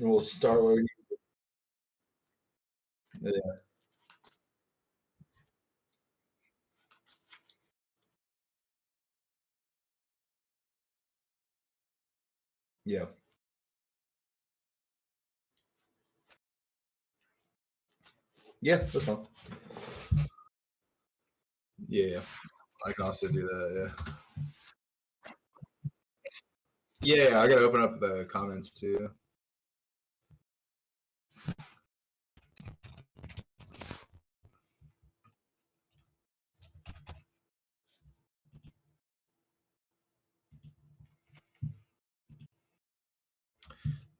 We'll start with yeah. Yeah. Yeah, that's fine. Yeah. I can also do that, yeah. Yeah, I gotta open up the comments too.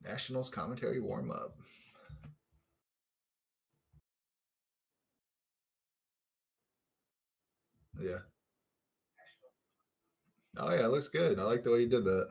Nationals commentary warm up. Yeah. Oh yeah, it looks good. I like the way you did that.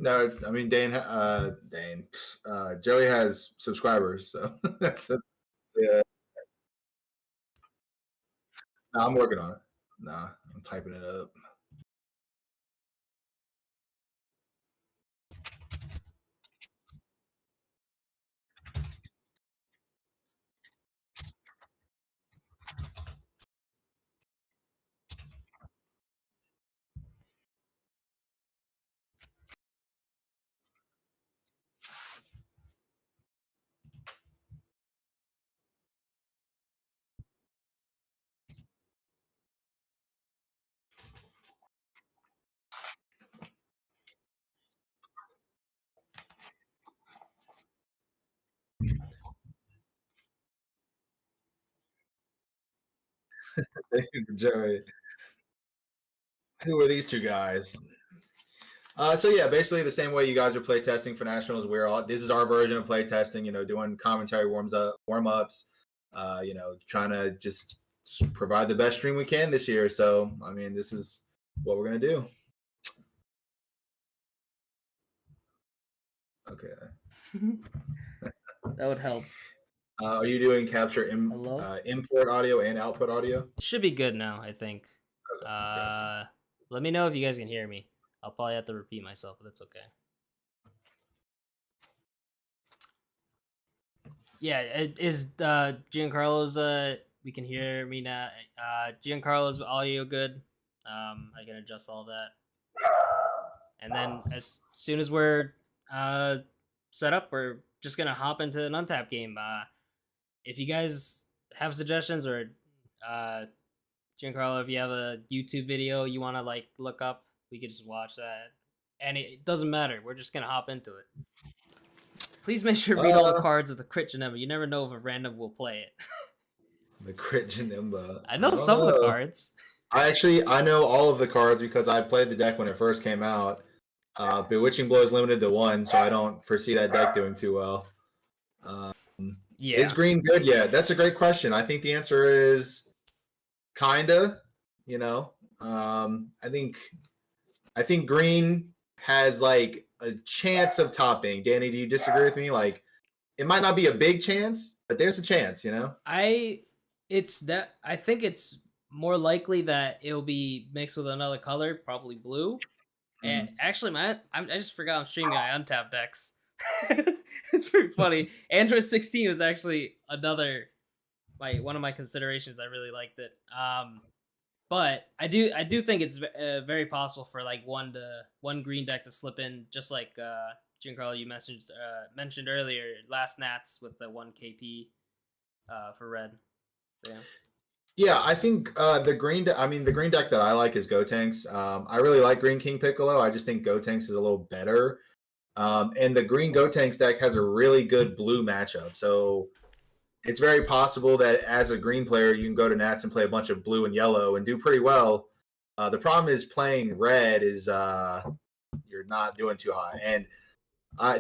No, I mean Joey has subscribers, so that's yeah. No, I'm working on it. Nah, I'm typing it up. Joey. Who are these two guys? So yeah, basically the same way you guys are play testing for nationals. This is our version of play testing. Doing commentary warm ups. Trying to just provide the best stream we can this year. So I mean, this is what we're gonna do. Okay. That would help. Are you doing capture import audio and output audio? It should be good now, I think. Okay, gotcha. Let me know if you guys can hear me. I'll probably have to repeat myself, but that's okay. Yeah, is Giancarlo's we can hear me now. Giancarlo's audio good. I can adjust all that. And then as soon as we're set up, we're just gonna hop into an Untap game. If you guys have suggestions or Giancarlo, if you have a YouTube video you want to like look up, we could just watch that. And it doesn't matter. We're just gonna hop into it. Please make sure to read all the cards with the crit Janemba. You never know if a random will play it. The crit Janemba. I know some of the cards. I know all of the cards because I played the deck when it first came out. Bewitching Blow is limited to 1, so I don't foresee that deck doing too well. Yeah. Is green good? Yeah, that's a great question. I think the answer is kinda. I think green has like a chance of topping. Danny, do you disagree with me? Like, it might not be a big chance, but there's a chance. I think it's more likely that it'll be mixed with another color, probably blue. And actually, I just forgot I'm streaming my Untap decks. It's pretty funny. Android 16 was actually one of my considerations. I really liked it. But I do think it's very possible for like one green deck to slip in, just like Giancarlo you mentioned earlier. Last Nats with the 1 KP for red. So, yeah. Yeah, I think the the green deck that I like is Gotenks. I really like Green King Piccolo. I just think Gotenks is a little better. And the green Gotenks deck has a really good blue matchup. So it's very possible that as a green player, you can go to Nats and play a bunch of blue and yellow and do pretty well. The problem is playing red is you're not doing too hot. And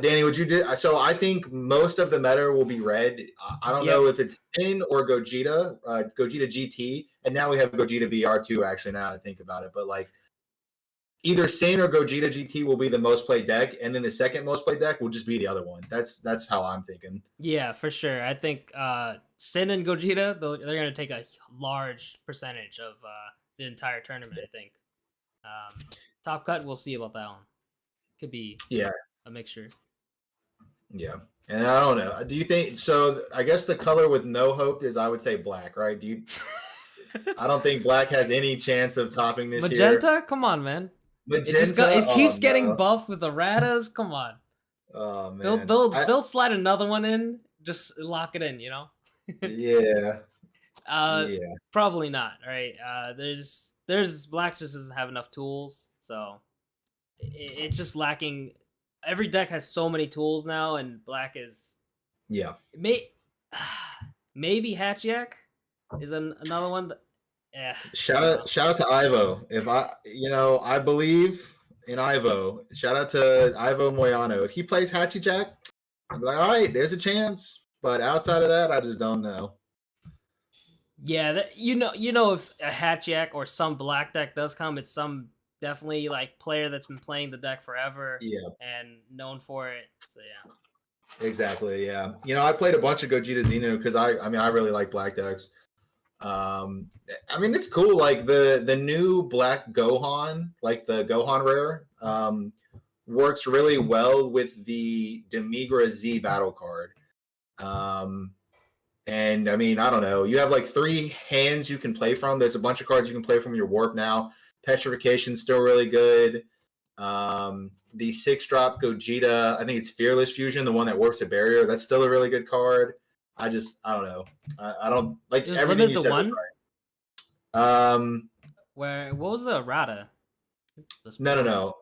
Danny, would you do? So I think most of the meta will be red. I don't know if it's Sin or Gogeta, Gogeta GT, and now we have Gogeta BR too. Actually, now that I think about it, but like either Sin or Gogeta GT will be the most played deck, and then the second most played deck will just be the other one. That's how I'm thinking. Yeah, for sure. I think Sin and Gogeta, they're going to take a large percentage of the entire tournament, I think. Top cut, we'll see about that one. Could be a mixture. Yeah. And I don't know. Do you think so? I guess the color with no hope is, I would say, black, right? Do you? I don't think black has any chance of topping this year. Magenta? Come on, man. Magenta. It keeps getting buffed with the Radas. Come on. Oh man. They'll slide another one in. Just lock it in, you know. Yeah. Probably not. Right. There's black just doesn't have enough tools, so it's just lacking. Every deck has so many tools now, and black is maybe Hatchiak is another one. Shout out to Ivo. If I believe in Ivo. Shout out to Ivo Moyano. If he plays Hatchy Jack, I'm like, all right, there's a chance. But outside of that, I just don't know. Yeah, you know if a Hatchiak or some black deck does come, it's some definitely like player that's been playing the deck forever and known for it. So yeah. Exactly, yeah. I played a bunch of Gogeta Xenu because I really like black decks. It's cool. Like the new black Gohan, like the Gohan rare, works really well with the Demigra Z battle card. And I don't know. You have like 3 hands you can play from. There's a bunch of cards you can play from your warp now. Petrification's still really good. The 6-drop Gogeta, I think it's Fearless Fusion, the one that warps a barrier. That's still a really good card. I don't know. I don't like everything you said. One? What was the errata? No.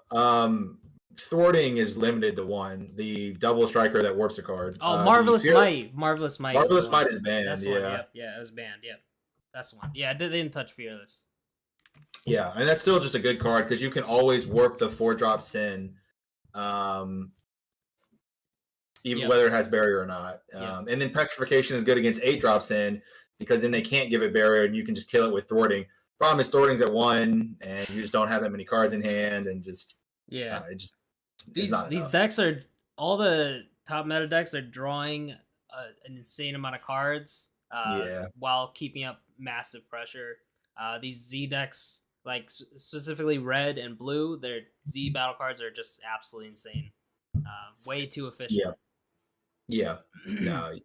Thwarting is limited to 1. The double striker that warps a card. Oh, Marvelous Might. Marvelous Might. Marvelous Might is banned. That's one. Yep. Yeah, it was banned. Yep. That's the one. Yeah, they didn't touch Fearless. Yeah, and that's still just a good card because you can always warp the 4-drop Sin, even whether it has barrier or not. And then Petrification is good against 8-drop Sin because then they can't give it barrier and you can just kill it with Thwarting. Problem is Thwarting's at 1 and you just don't have that many cards in hand and just these decks are all the top meta decks are drawing an insane amount of cards while keeping up massive pressure. These Z decks, like specifically red and blue, their Z battle cards are just absolutely insane. Way too efficient. Yeah. No,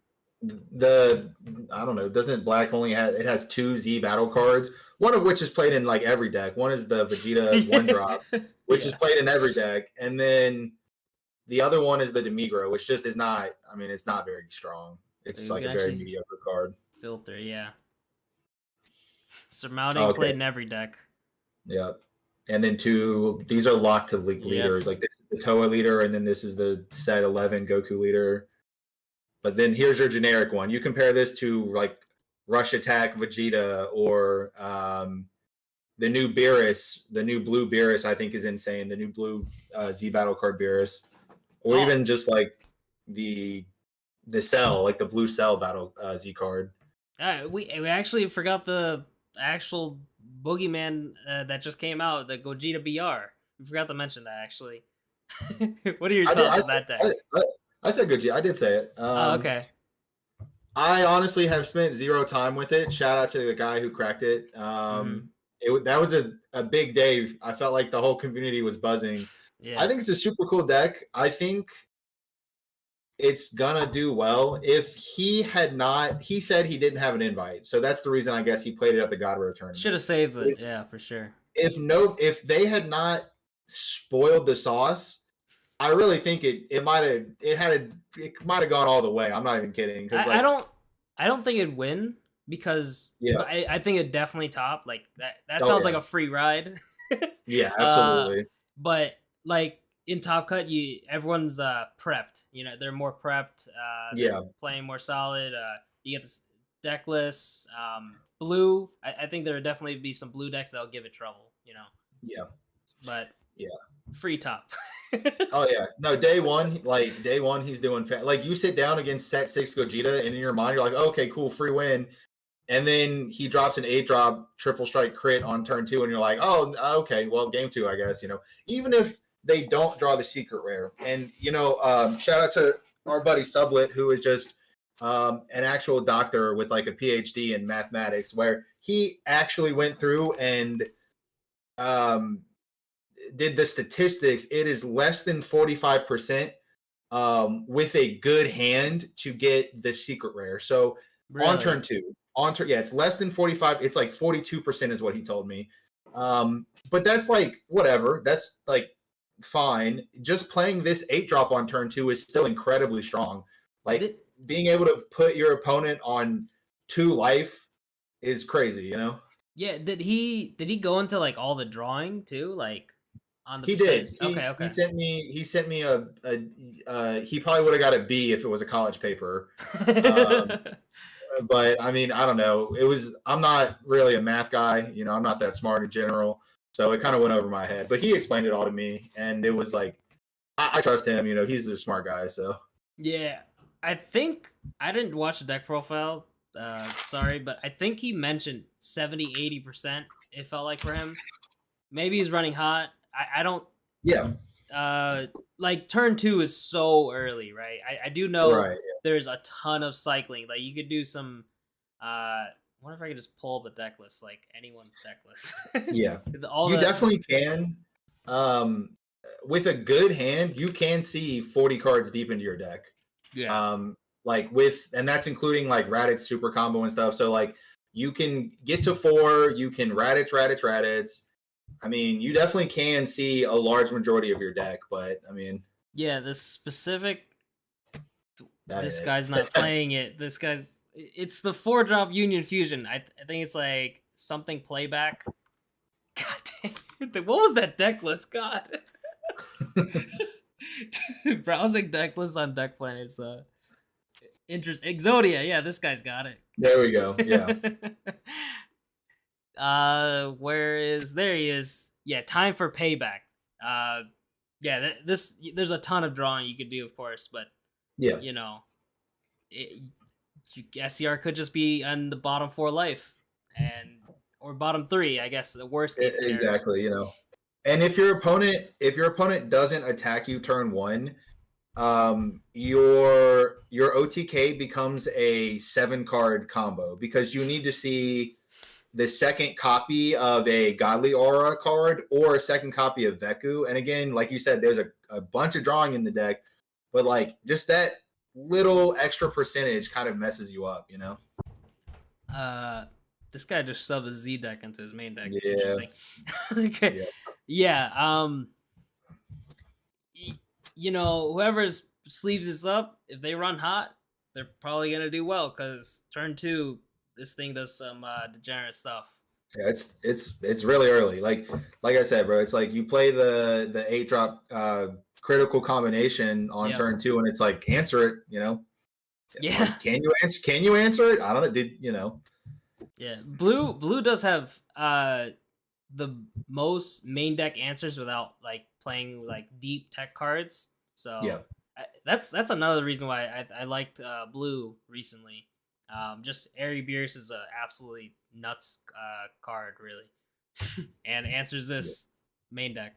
I don't know. Doesn't black only has 2 Z battle cards? One of which is played in like every deck. One is the Vegeta 1-drop, which is played in every deck, and then the other one is the Demigra, which just is not. It's not very strong. It's like a very mediocre card. Filter, yeah. Surmounting played in every deck. Yep. And then 2, these are locked to leaders. Like this is the Toa leader, and then this is the set 11 Goku leader. But then here's your generic one. You compare this to like Rush Attack Vegeta or the new Beerus, the new blue Beerus, I think is insane. The new blue Z battle card Beerus, or even just like the Cell, like the blue Cell battle Z card. We actually forgot the actual boogeyman that just came out, the Gogeta BR. We forgot to mention that actually. What are your thoughts on that deck? I said Gogeta. I did say it. Okay. I honestly have spent 0 time with it. Shout out to the guy who cracked it. That was a big day. I felt like the whole community was buzzing. Yeah. I think it's a super cool deck. I think it's gonna do well. If he said he didn't have an invite, so that's the reason I guess he played it at the God Rare tournament. Should have saved it, for sure. If they had not spoiled the sauce, I really think it might have gone all the way. I'm not even kidding. I don't think it'd win because Yeah. I think it definitely top like that. That Oh, sounds like yeah. a free ride. Yeah, uh, absolutely. but like in Top Cut, everyone's prepped. You know, they're more prepped. They're Yeah. playing more solid. You get this deck list. Blue. I think there would definitely be some blue decks that'll give it trouble. You know, Yeah. but Yeah. free top. Oh yeah, no. Day one, he's doing like you sit down against set 6 Gogeta, and in your mind you're like, okay, cool, free win, and then he drops an 8-drop triple strike crit on turn 2, and you're like, oh, okay, well, game 2, I guess. Even if they don't draw the secret rare, and shout out to our buddy Sublet, who is just an actual doctor with like a PhD in mathematics, where he actually went through and um did the statistics. It is less than 45% with a good hand to get the secret rare. So on turn Really? 2, yeah, it's less than 45. It's like 42% is what he told me. But that's like whatever. That's like fine. Just playing this 8-drop on turn 2 is still incredibly strong. Like being able to put your opponent on 2 life is crazy. Yeah. Did he go into like all the drawing too? Like on the He did. percentage? He Okay. he Okay. sent me he sent me he probably would have got a B if it was a college paper. Um, but I mean, I don't know. I'm not really a math guy, I'm not that smart in general. So it kind of went over my head. But he explained it all to me, and it was like I trust him, he's a smart guy, so Yeah, I think I didn't watch the deck profile. Sorry, but I think he mentioned 70-80%. It felt like for him. Maybe he's running hot. I don't. yeah. Like turn 2 is so early, right? I do know Right. there's a ton of cycling. Like you could do some. I wonder if I could just pull up a deck list, like anyone's deck list. Yeah. All You the definitely can. Um with a good hand, you can see 40 cards deep into your deck. yeah. Like and that's including like Raditz super combo and stuff. So like you can get to 4, you can Raditz. I mean, you definitely can see a large majority of your deck, but I mean, Yeah, this specific. This it. guy's not playing it. This guy's. It's the 4-drop Union Fusion. I think it's like something playback. God damn. What was that deck list? God. Browsing deck lists on Deck Planet's interest. Exodia. Yeah, this guy's got it. There we go. Yeah. There he is. Yeah, time for payback. Yeah, there's a ton of drawing you could do, of course, but Yeah. SCR could just be on the bottom 4 life, or bottom 3, I guess, the worst case scenario. Exactly. And if your opponent doesn't attack you turn 1, your OTK becomes a 7-card combo, because you need to see the second copy of a Godly Aura card or a second copy of Veku. And again, like you said, there's a bunch of drawing in the deck, but like just that little extra percentage kind of messes you up. This guy just shoved a Z deck into his main deck. Yeah. Interesting. Okay. Yeah. Whoever's sleeves this up, if they run hot, they're probably gonna do well, because turn 2, this thing does some degenerate stuff. Yeah, it's really early. Like I said, bro, it's like you play the 8-drop critical combination on turn 2, and it's like answer it. Yeah. Like, can you answer it? I don't know. Yeah. Blue does have the most main deck answers without like playing like deep tech cards. So yeah, that's another reason why I liked blue recently. Just Airy Beerus is a absolutely nuts card, really, and answers this main deck.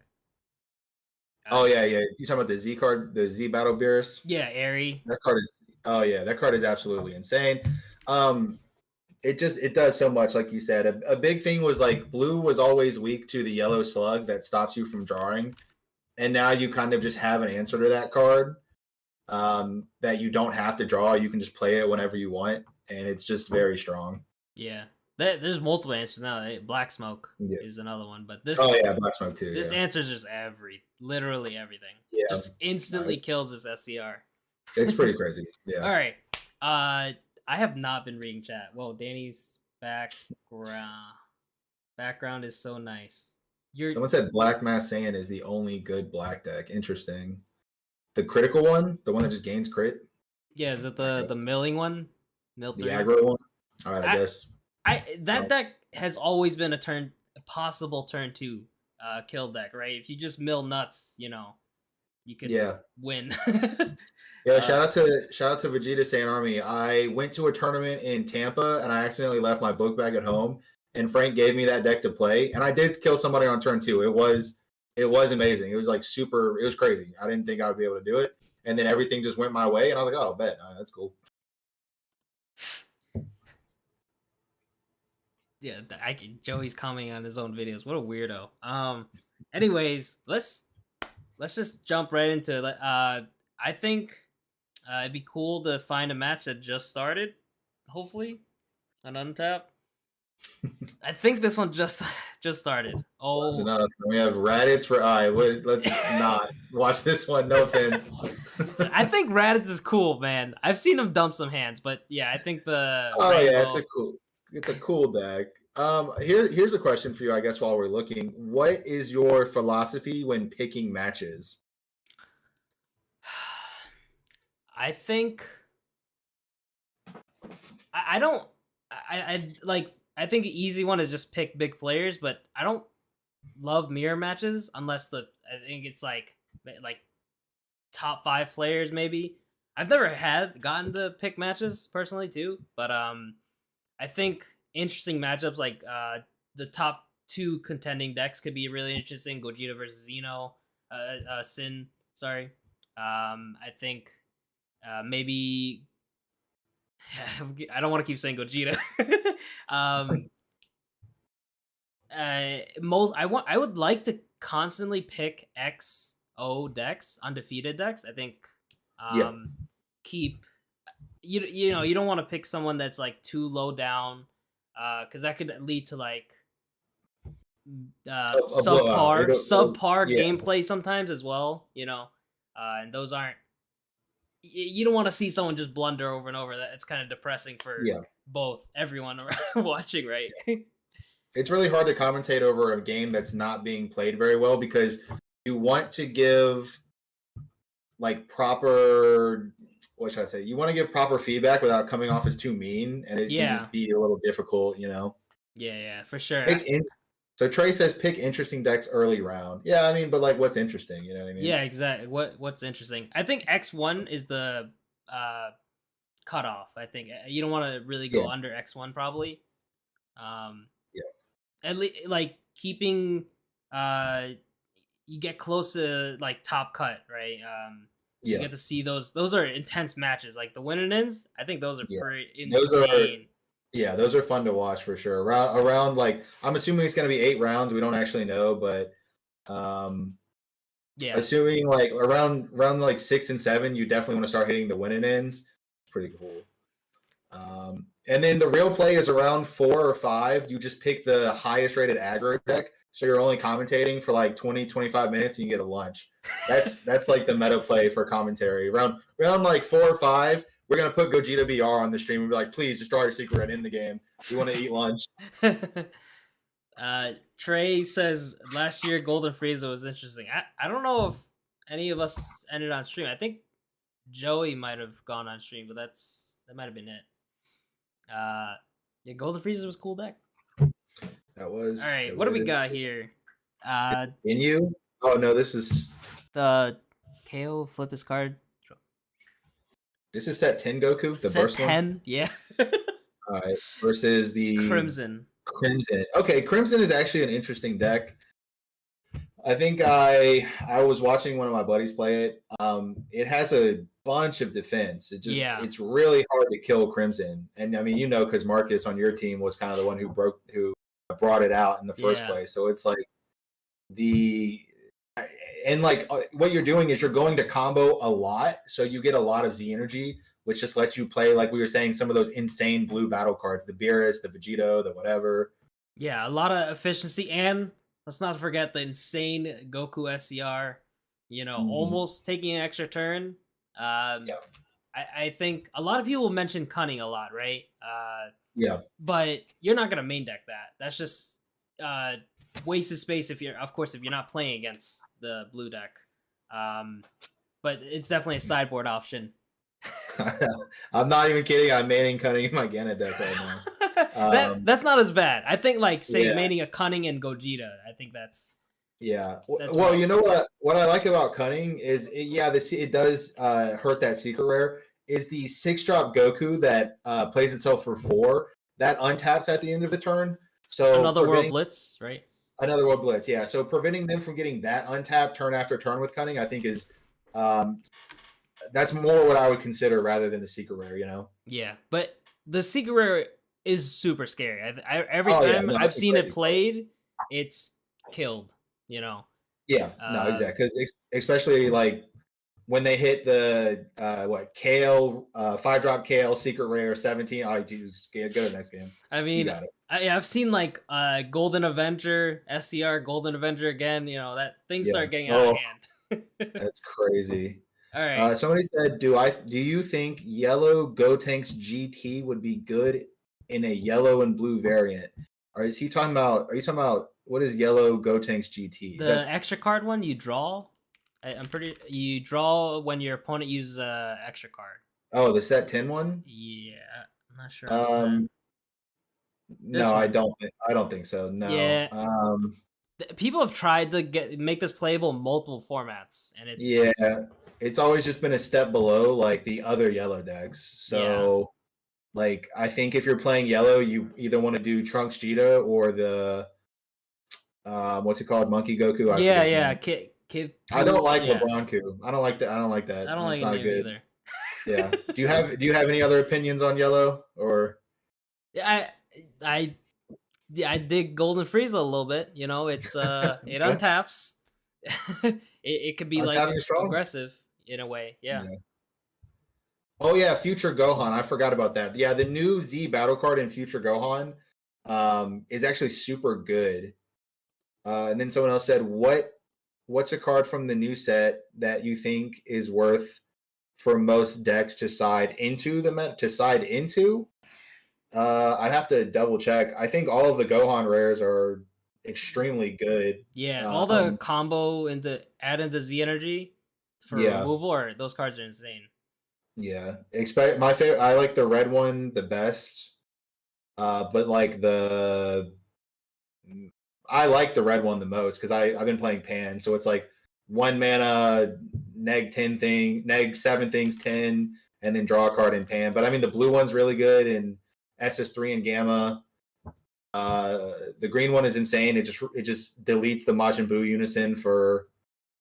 Yeah. You talking about the Z card, the Z Battle Beerus? Yeah, Airy. That card is absolutely insane. It does so much, like you said. A big thing was like blue was always weak to the yellow Slug that stops you from drawing, and now you kind of just have an answer to that card that you don't have to draw. You can just play it whenever you want, and it's just very strong. Yeah, there's multiple answers now. Black Smoke is another one, but this Black Smoke too. This answers just literally everything. Yeah, just instantly kills this SCR. It's pretty crazy. Yeah. All right. I have not been reading chat. Whoa, Danny's background is so nice. Someone said Black Mass Sand is the only good black deck. Interesting. The critical one, the one that just gains crit. Yeah, is it the milling one? Mill The 3? aggro one. All right, I guess. That deck has always been a possible turn 2 kill deck, right? If you just mill nuts, you could win. Yeah, shout out to Vegeta Saiyan Army. I went to a tournament in Tampa and I accidentally left my book bag at home. And Frank gave me that deck to play, and I did kill somebody on turn 2. It was amazing. It was like super. It was crazy. I didn't think I would be able to do it, and then everything just went my way, and I was like, "Oh, bet that's cool." Yeah, Joey's commenting on his own videos. What a weirdo. Anyways, let's just jump right into it. I think it'd be cool to find a match that just started, hopefully, on Untap. I think this one just started. Oh, enough. We have Raditz for I. Let's not watch this one. No offense. I think Raditz is cool, man. I've seen him dump some hands, but yeah, I think the it's a cool deck. Here's a question for you, I guess, while we're looking. What is your philosophy when picking matches? I think I don't. I think the easy one is just pick big players, but I don't love mirror matches unless I think it's like top 5 players maybe. I've never gotten to pick matches personally too, but I think interesting matchups like the top 2 contending decks could be really interesting. Gogeta versus Xeno, Sin. Sorry, I think maybe. I don't want to keep saying Gogeta. I would like to constantly pick XO decks, undefeated decks. I think keep you know, you don't want to pick someone that's like too low down, because that could lead to like subpar gameplay sometimes as well. And those aren't. You don't want to see someone just blunder over and over. That it's kind of depressing for everyone watching, right? It's really hard to commentate over a game that's not being played very well because you want to give like proper, what should I say? You want to give proper feedback without coming off as too mean, and it can just be a little difficult, Yeah, for sure. So Trey says pick interesting decks early round. Yeah, I mean, but like, what's interesting? You know what I mean? Yeah, exactly. What's interesting? I think X1 is the cutoff. I think you don't want to really go under X1 probably. At least like keeping you get close to like top cut, right? You get to see those are intense matches. Like the win and ends, I think those are pretty insane. Those are fun to watch for sure. Around like, I'm assuming it's going to be 8 rounds. We don't actually know, but assuming like around like 6 and 7, you definitely want to start hitting the win and ends. It's pretty cool. And then the real play is around 4 or 5. You just pick the highest rated aggro deck. So you're only commentating for like 20, 25 minutes and you get a lunch. That's like the meta play for commentary. Around like 4 or 5, we're going to put Gogeta BR on the stream and be like, please just draw your secret in the game. We want to eat lunch. Trey says last year Golden Frieza was interesting. I don't know if any of us ended on stream. I think Joey might have gone on stream, but that might have been it. Golden Frieza was a cool deck. That was. All right, what do we got here? You? Oh no, this is the KO. Flip this card. This is set 10 Goku. The set burst 10, one? Yeah. All right, versus the Crimson. Okay, Crimson is actually an interesting deck. I think I was watching one of my buddies play it. It has a bunch of defense. It's really hard to kill Crimson. And I mean, because Marcus on your team was kind of the one who brought it out in the first place. So it's like what you're doing is you're going to combo a lot. So you get a lot of Z energy, which just lets you play, like we were saying, some of those insane blue battle cards, the Beerus, the Vegito, the whatever. Yeah, a lot of efficiency, and let's not forget the insane Goku SCR, almost taking an extra turn. I I think a lot of people mention cunning a lot, right? Yeah. But you're not gonna main deck that. That's just uh, wasted space if you're, of course, if you're not playing against the blue deck. Um, but it's definitely a sideboard option. I'm not even kidding. I'm maining cunning in my Gana deck right now. That's not as bad. I think like say Yeah. maining a cunning and Gogeta. I think that's Yeah. that's Well, rough. you know what I like about cunning is it does hurt that secret rare. Is the 6-drop Goku that plays itself for 4 that untaps at the end of the turn. So Another World preventing Blitz, right? another World Blitz, yeah. So preventing them from getting that untapped turn after turn with cunning, I think is um, that's more what I would consider rather than the secret rare. You know? Yeah, but the secret rare is super scary. Every Oh yeah, time no, I've it's a seen it crazy card. played, it's killed. You know. Yeah, no, Uh, exactly. Because especially like when they hit the Kale 5-drop Kale secret rare 17. Oh, geez, go to the next game. I You mean, got it. I've seen like Golden Avenger, SCR, Golden Avenger again. You know that things Yeah. start getting out of Oh, hand. that's crazy. All right. Somebody said, do you think yellow Gotenks GT would be good in a yellow and blue variant? Or is he talking about? Are you talking about what is yellow Gotenks GT? Is The that extra card one you draw. I'm pretty. You draw when your opponent uses a extra card. the set 10 one? Yeah, I'm not sure on the set. Um, This no, I one. don't. I don't think so. No. Yeah, people have tried to make this playable in multiple formats, and Yeah, it's it's always just been a step below like the other yellow decks. yeah, So, like, I think if you're playing yellow, you either want to do Trunks Jita or the what's it called, Monkey Goku. I yeah, forget his yeah. name. Kid I don't Coup. like Yeah, LeBron Coup. I don't like that. I don't like I that. don't like It's it not a good. either. Yeah. Do you have any other opinions on yellow or Yeah, I yeah, I dig Golden Frieza a little bit. You know, it's it okay? untaps. It could be like Untapping is strong. aggressive in a way. Yeah. Yeah. Oh yeah, Future Gohan. I forgot about that. Yeah, the new Z battle card in Future Gohan is actually super good. And then someone else said, what's a card from the new set that you think is worth for most decks to side into the met to side into? I'd have to double check. I think all of the Gohan rares are extremely good. Yeah, all the Um, combo into add into Z energy for yeah, removal, or those cards are insane. yeah. Expect my favorite. I like the red one the best. But like I like the red one the most because I've been playing Pan, so it's like 1 mana, neg 7 things 10, and then draw a card in Pan. But I mean the blue one's really good and SS3 and Gamma. The green one is insane. It just deletes the Majin Buu unison for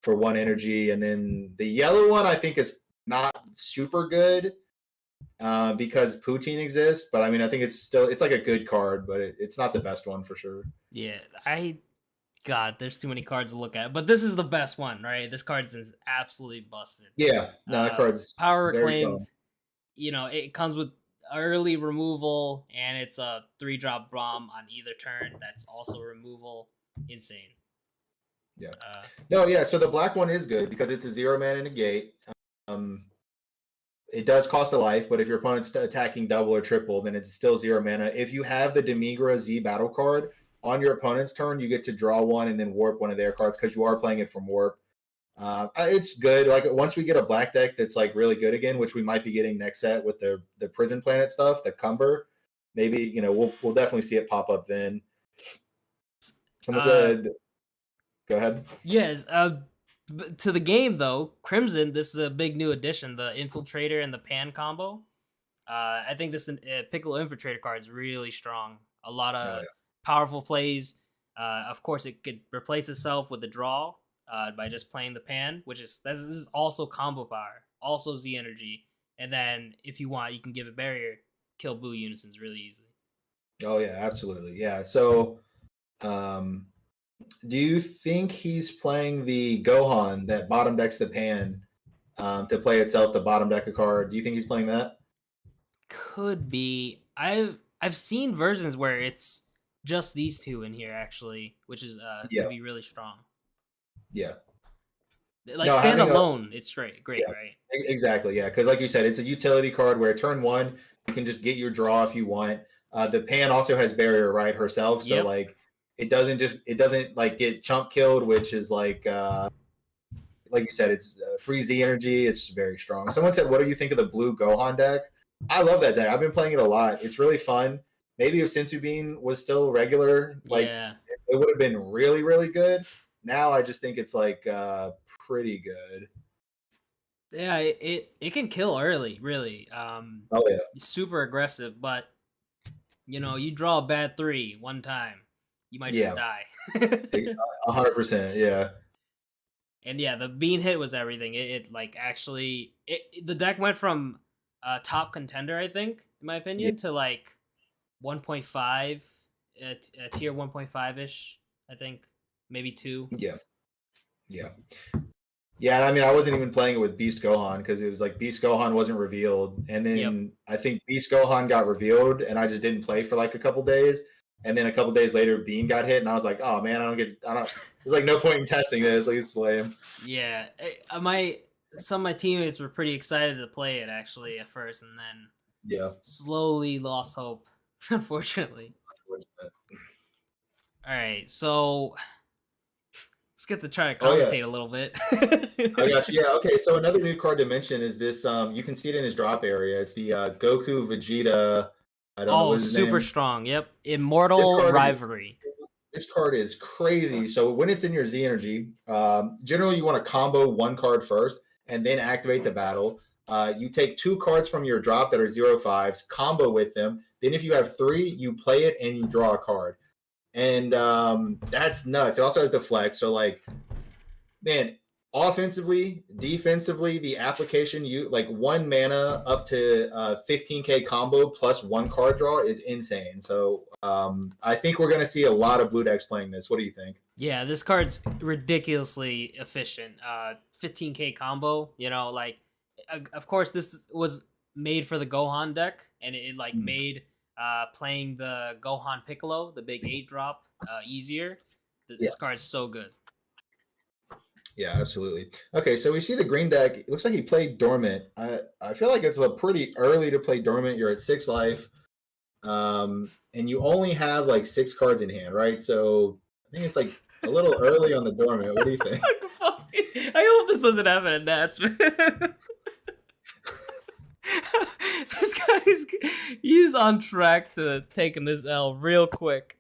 1 energy, and then the yellow one I think is not super good because Poutine exists. But I mean I think it's like a good card, but it's not the best one for sure. Yeah, God, there's too many cards to look at, but this is the best one, right? This card is absolutely busted. Yeah, no, that card's Power very reclaimed. strong. You know, it comes with early removal, and it's a 3-drop bomb on either turn. That's also removal. Insane. Yeah. Uh, No, yeah. So the black one is good because it's a 0 mana negate. Um, it does cost a life, but if your opponent's attacking double or triple, then it's still 0 mana. If you have the Demigra Z battle card on your opponent's turn, you get to draw one and then warp one of their cards because you are playing it from warp. It's good. Like once we get a black deck that's like really good again, which we might be getting next set with the Prison Planet stuff, the Cumber. Maybe we'll definitely see it pop up then. Someone uh, said, "Go ahead." yes. To the game though, Crimson. This is a big new addition. The Infiltrator and the Pan combo. I think this Piccolo Infiltrator card is really strong. A lot Oh, of yeah. powerful plays. Of course, it could replace itself with the draw by just playing the Pan, which is this is also combo power, also Z energy, and then if you want, you can give a barrier, kill Boo Unisons really easily. Oh yeah, absolutely. Yeah. So, um, do you think he's playing the Gohan that bottom decks the Pan to play itself to bottom deck a card? Do you think he's playing that? Could be. I've seen versions where it's just these two in here actually, which is Yeah. could be really strong. Yeah. Like No, having a standalone, it's great, yeah, right? exactly, yeah, because like you said, it's a utility card where turn one you can just get your draw if you want. The Pan also has barrier right herself, so Yep. like it doesn't like get chump killed, which is like you said, it's free Z energy. It's very strong. Someone said, "What do you think of the blue Gohan deck?" I love that deck. I've been playing it a lot. It's really fun. Maybe if Sensu Bean was still regular, like Yeah. it would have been really, really good. Now I just think it's like pretty good. Yeah, it can kill early, really. Oh yeah, Super aggressive, but you draw a bad 3 one time, you might just yeah, die. 100%. Yeah, And yeah, the bean hit was everything. It like actually the deck went from top contender, I think, in my yeah, opinion, to like 1.5, tier 1.5 ish. I think maybe 2. yeah, yeah. Yeah, and I mean, I wasn't even playing it with Beast Gohan because it was like Beast Gohan wasn't revealed, and Yep. then I think Beast Gohan got revealed, and I just didn't play for like a couple days, and then a couple days later, Bean got hit, and I was like, oh man, I don't. There's like no point in testing this. Like it's lame. Yeah, some of my teammates were pretty excited to play it actually at first, and then Yeah. slowly lost hope, unfortunately. All right, so let's get to try to Oh yeah, commentate a little bit. I got you. Yeah. Okay. So another new card to mention is this. You can see it in his drop area. It's the Goku Vegeta. I don't know Oh, what his super name. strong. Yep, This Immortal card is Rivalry. this card is crazy. So when it's in your Z energy, generally you want to combo one card first and then activate the battle. You take two cards from your drop that are 0/5s, combo with them. Then if you have three, you play it and you draw a card. And that's nuts. It also has deflect. So like, man, offensively, defensively, the application you like one mana up to 15k combo plus one card draw is insane. So I think we're gonna see a lot of blue decks playing this. What do you think? Yeah, this card's ridiculously efficient. 15k combo. Like, of course, this was made for the Gohan deck, and it like Mm, made playing the Gohan Piccolo, the big 8 drop, easier. yeah, This card's so good. yeah, absolutely. Okay, so we see the green deck. It looks like he played dormant. I feel like it's a pretty early to play dormant. You're at 6 life, and you only have like 6 cards in hand, right? So I think it's like a little early on the dormant. What do you think? I hope this doesn't happen in Nats, man. This guy's he's on track to taking this L real quick.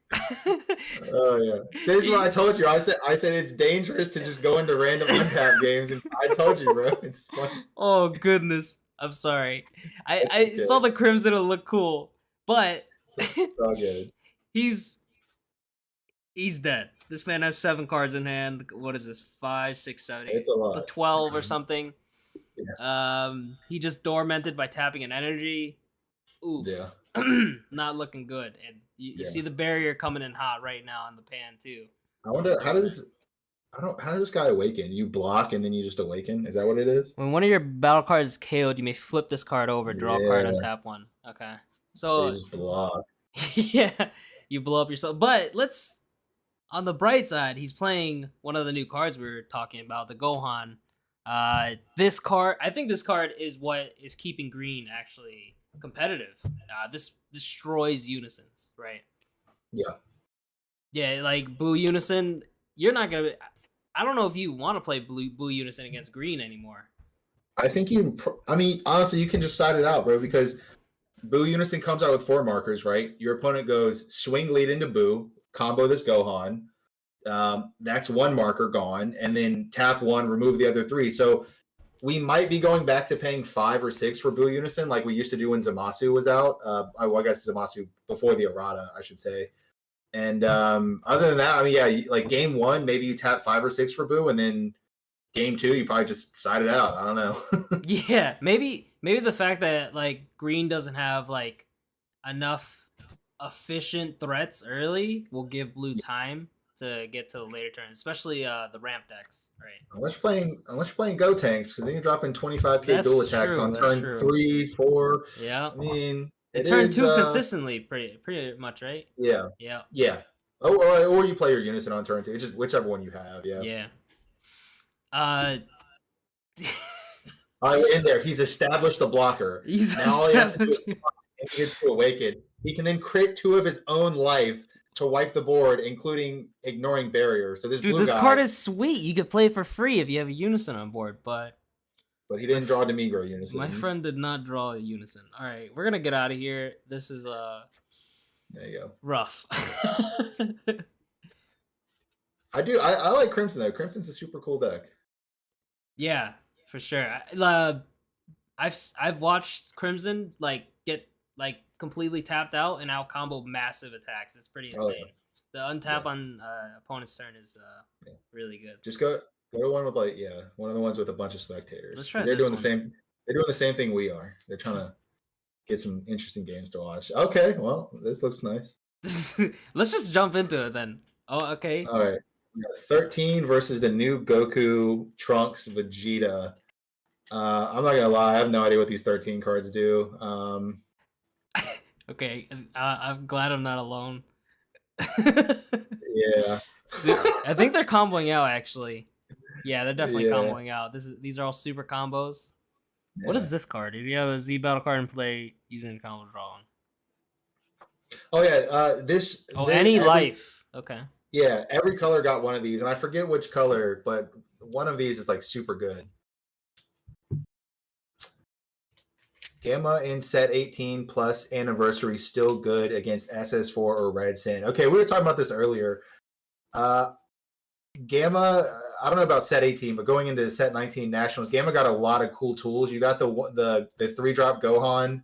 Oh yeah, this is what I told you. I said it's dangerous to just go into random untap games, and I told you, bro. It's fun. Oh goodness, I'm sorry. It's I okay. saw the Crimson to look cool, but It's all good. he's he's dead. This man has 7 cards in hand. What is this? 5, 6, 7, 8, It's a lot. 12 or something. Yeah. He just dormanted by tapping an energy. Oof. Yeah. Not looking good. And you Yeah. see the barrier coming in hot right now on the pan too. I wonder how does this guy awaken? You block and then you just awaken. Is that what it is? When one of your battle cards is KO'd, you may flip this card over, draw a card, Yeah. untap one. Okay. So you So just block. yeah, you blow up yourself. But let's on the bright side, he's playing one of the new cards we were talking about, the Gohan. This card, I think this card is what is keeping green actually competitive. This destroys unisons, right? Yeah. Yeah, like Boo Unison, you're not gonna. I don't know if you want to play Boo Unison against green anymore. I think I mean, honestly, you can just side it out, bro, because Boo Unison comes out with 4 markers, right? Your opponent goes swing lead into Boo, combo this Gohan. That's 1 marker gone, and then tap 1, remove the other 3. So we might be going back to paying 5 or 6 for Boo Unison, like we used to do when Zamasu was out. I guess Zamasu before the errata, I should say. And other than that, I mean, yeah, like game 1, maybe you tap 5 or 6 for Boo, and then game 2, you probably just side it out. I don't know. Yeah, maybe the fact that like green doesn't have like enough efficient threats early will give blue time to get to the later turns, especially the ramp decks, right? Unless you're playing Go tanks, because then you're dropping 25k dual That's attacks true. on That's turn true. 3, 4. Yeah. I mean, And it turn is 2 consistently, pretty much, right? yeah. Yeah. Yeah. Oh, or you play your unison on turn 2. It's just whichever one you have. Yeah. Yeah. All right, we're in there. He's established the blocker. He's Now all he has to do is established. and he gets to awaken. He can then crit 2 of his own life to wipe the board, including ignoring barrier. So this Dude, blue this guy, card is sweet. You could play it for free if you have a Unison on board, but but he didn't draw Demigro Unison. my friend did not draw a Unison. All right, we're gonna get out of here. This is There you go. rough. I like Crimson though. Crimson's a super cool deck. Yeah, for sure. I've watched Crimson like get like completely tapped out and out combo massive attacks. It's pretty insane. Oh, yeah. The untap on opponent's turn is really good. Just go to one with one of the ones with a bunch of spectators. Let's try They're this doing one. the same. They're doing the same thing we are. They're trying to get some interesting games to watch. Okay, well, this looks nice. Let's just jump into it then. Oh, okay. All right. 13 versus the new Goku Trunks Vegeta. I'm not gonna lie, I have no idea what these 13 cards do. Okay, I'm glad I'm not alone. Yeah. I think they're comboing out actually. Yeah, they're definitely comboing out. These are all super combos. Yeah. What is this card? If you have a Z battle card and play using combo drawing. Oh yeah, this. Oh, any life. Okay. Yeah, every color got one of these, and I forget which color, but one of these is like super good. Gamma in set 18 plus anniversary still good against SS4 or Red Sin. Okay, we were talking about this earlier. Gamma, I don't know about set 18, but going into set 19 Nationals, Gamma got a lot of cool tools. You got the 3-drop Gohan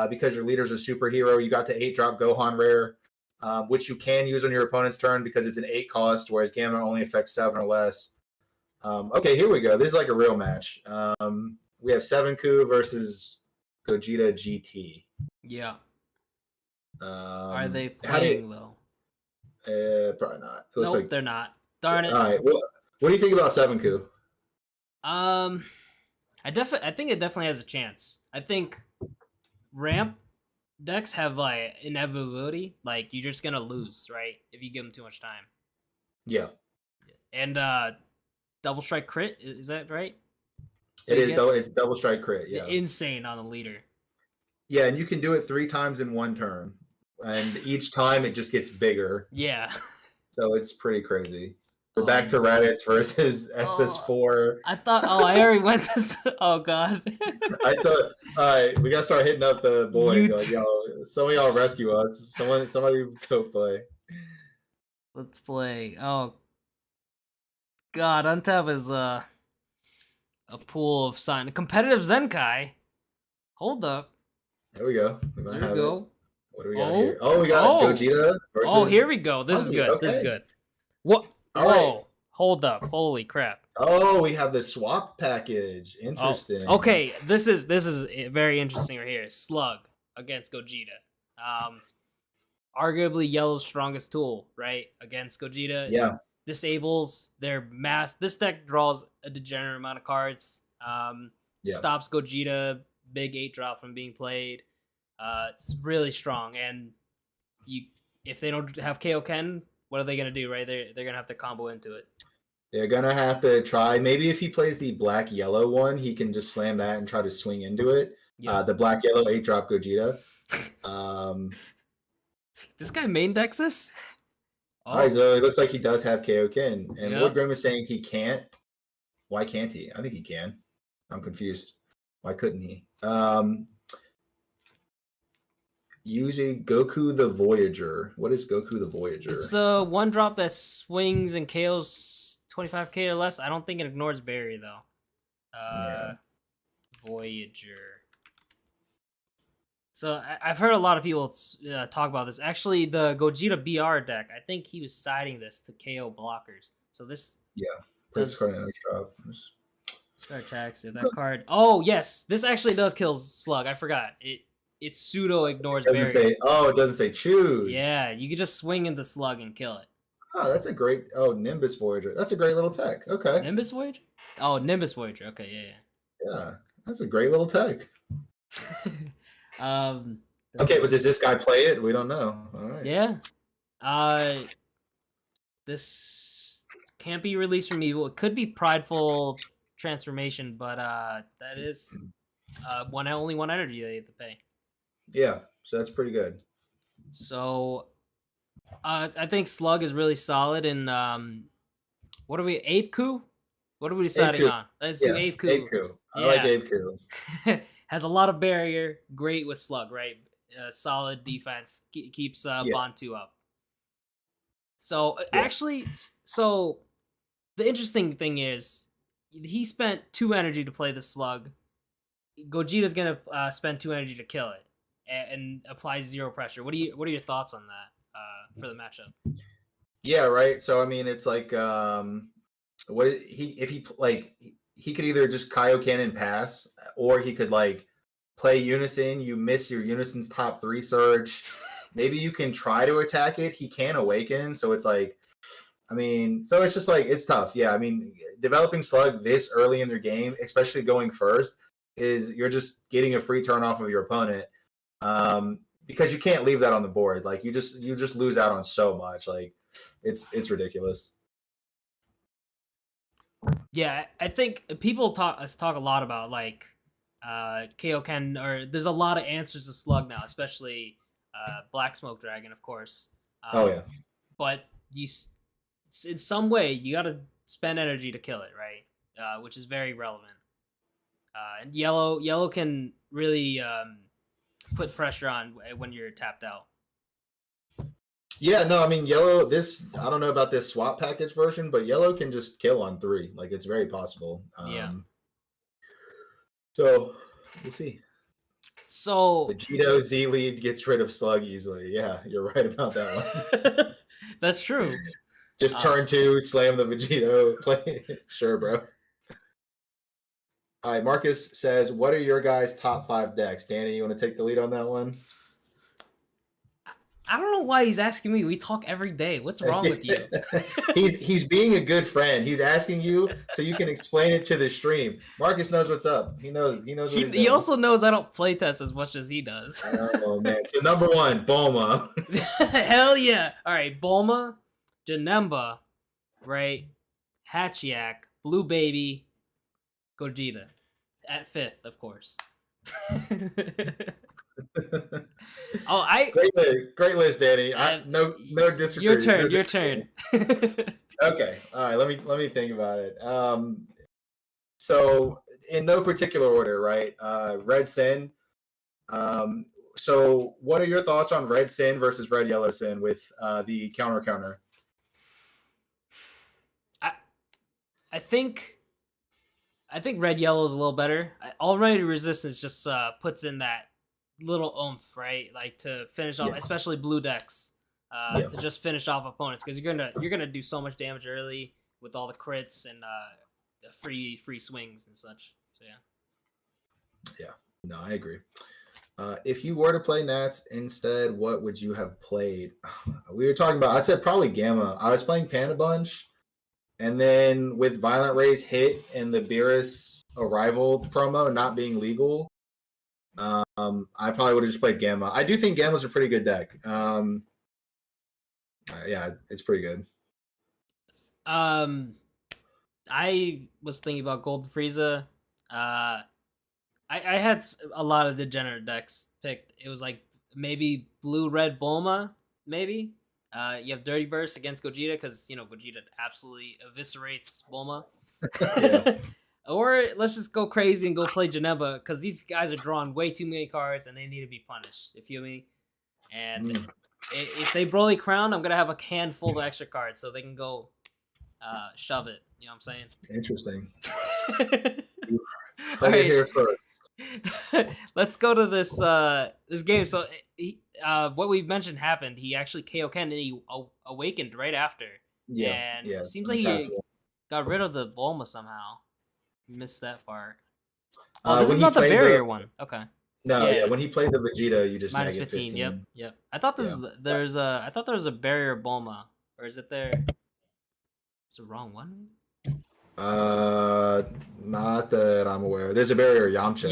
because your leader's a superhero. You got the 8-drop Gohan rare, which you can use on your opponent's turn because it's an 8 cost, whereas Gamma only affects 7 or less. Okay, here we go. This is like a real match. We have 7 Coup versus Gogeta GT. Yeah. Are they playing though? Probably not. It looks nope, like they're not. Darn it. All right. Well, what do you think about 7 Coup? I think it definitely has a chance. I think ramp decks have like inevitability. Like you're just gonna lose, right? If you give them too much time. Yeah. And double strike crit, is that right? So it's double strike crit, yeah. Insane on the leader. Yeah, and you can do it 3 times in one turn. And each time it just gets bigger. Yeah. So it's pretty crazy. We're back to Raditz versus SS4. I thought, I already went this. Oh, God. I thought, all right, we got to start hitting up the boys. Like, yo, some of y'all rescue us. Somebody go play. Let's play. Oh, God. Untap is a pool of sign. Competitive Zenkai. Hold up. There we go. There we go. What do we got here? Oh, we got Gogeta versus... Oh, here we go. This is good. Okay. This is good. What? Whoa. Right. Hold up. Holy crap. Oh, we have the swap package. Interesting. Oh. Okay, this is very interesting right here. Slug against Gogeta. Arguably Yellow's strongest tool, right? Against Gogeta. Yeah. Disables their mass. This deck draws a degenerate amount of cards. Stops Gogeta big 8-drop from being played. It's really strong, and if they don't have Kaioken, what are they gonna do? Right, they're gonna have to combo into it. They're gonna have to try. Maybe if he plays the black-yellow one, he can just slam that and try to swing into it. Yeah. The black-yellow 8-drop Gogeta. This guy main decks this. All right, so it looks like he does have Kaioken, and Wood Grim is saying he can't. Why can't he? I think he can. I'm confused. Why couldn't he? Using Goku the Voyager. What is Goku the Voyager? It's the 1-drop that swings and KOs 25k or less. I don't think it ignores Barry though. Voyager. So I've heard a lot of people talk about this. Actually, the Gogeta BR deck, I think he was siding this to KO blockers. So this... Yeah. This card Start attacks. If that card... Oh, yes. This actually does kill Slug. I forgot. It pseudo ignores Barrier. It doesn't say choose. Yeah, you could just swing into Slug and kill it. Oh, that's a great... Oh, Nimbus Voyager. That's a great little tech. Okay. Nimbus Voyager? Oh, Nimbus Voyager. Okay, yeah. Yeah, that's a great little tech. Okay, but does this guy play it? We don't know. All right. Yeah. This can't be released from Evil. It could be Prideful transformation, but that is only one energy they have to pay. Yeah, so that's pretty good. So I think Slug is really solid. And what are we? Ape Coup? What are we Ape deciding Coup. on? Let's do Yeah, Ape Ape Coup. Coup. I like Yeah. Ape Coup. Has a lot of barrier. Great with Slug, right? Solid defense. Keeps Yeah. Bantu up. So Yeah. actually, so the interesting thing is he spent 2 energy to play the Slug. Gogeta's gonna spend 2 energy to kill it and applies 0 pressure. What are your thoughts on that for the matchup? Yeah, right. So I mean, it's like what he could either just Kaioken and pass, or he could like play Unison. You miss your Unison's top 3 surge. Maybe you can try to attack it. He can awaken, so it's like, I mean, so it's just like it's tough. Yeah, I mean, developing Slug this early in their game, especially going first, is you're just getting a free turn off of your opponent. Because you can't leave that on the board. Like you just lose out on so much. Like it's ridiculous. Yeah, I think people talk a lot about like Kaioken, or there's a lot of answers to Slug now, especially Black Smoke Dragon, of course. Oh yeah. But in some way you got to spend energy to kill it, right? Which is very relevant. And yellow can really put pressure on when you're tapped out. Yeah, no, I mean yellow. I don't know about this swap package version, but yellow can just kill on 3. Like it's very possible. Yeah. So we'll see. So Vegito Z lead gets rid of Slug easily. Yeah, you're right about that one. That's true. Just turn 2, slam the Vegito. Play sure, bro. All right, Marcus says, "What are your guys' top 5 decks?" Danny, you want to take the lead on that one? I don't know why he's asking me. We talk every day. What's wrong with you? he's being a good friend. He's asking you so you can explain it to the stream. Marcus knows what's up. He knows. He also knows I don't playtest as much as he does. Oh man! So number 1, Bulma. Hell yeah! All right, Bulma, Janemba, right? Hachiyak, Blue Baby, Gogeta, at 5th, of course. Great list, Danny. No disagree. Your turn. No Your disagree. turn. Okay. All right. Let me think about it. So in no particular order, right? Red Sin. So what are your thoughts on Red Sin versus Red Yellow Sin with the counter? I think Red Yellow is a little better. Already Resistance just puts in that little oomph, right? Like to finish off, especially blue decks, to just finish off opponents, because you're gonna do so much damage early with all the crits and the free swings and such. So yeah. No, I agree. If you were to play Nats instead, what would you have played? We were talking about, I said probably Gamma. I was playing Panda Bunch, and then with Violent Ray's hit and the Beerus Arrival promo not being legal, I probably would have just played Gamma. I do think Gamma's a pretty good deck. Yeah, it's pretty good. I was thinking about Gold Frieza. I had a lot of degenerate decks picked. It was like maybe Blue Red Bulma, maybe. You have Dirty Burst against Gogeta because Gogeta absolutely eviscerates Bulma. Yeah. Or let's just go crazy and go play Janemba because these guys are drawing way too many cards and they need to be punished. You feel me? And if they Broly Crown, I'm gonna have a handful of extra cards so they can go shove it. You know what I'm saying? Interesting. All right. Here first. Let's go to this game. So what we've mentioned happened. He actually Kaioken and he awakened right after. Yeah. And it seems like he got rid of the Bulma somehow. Missed that part. Oh, this is not the barrier one. Okay. No, yeah. When he played the Vegeta, you just minus 15. Yep. I thought I thought there was a barrier Bulma, or is it there? It's the wrong one. Not that I'm aware. There's a barrier Yamcha.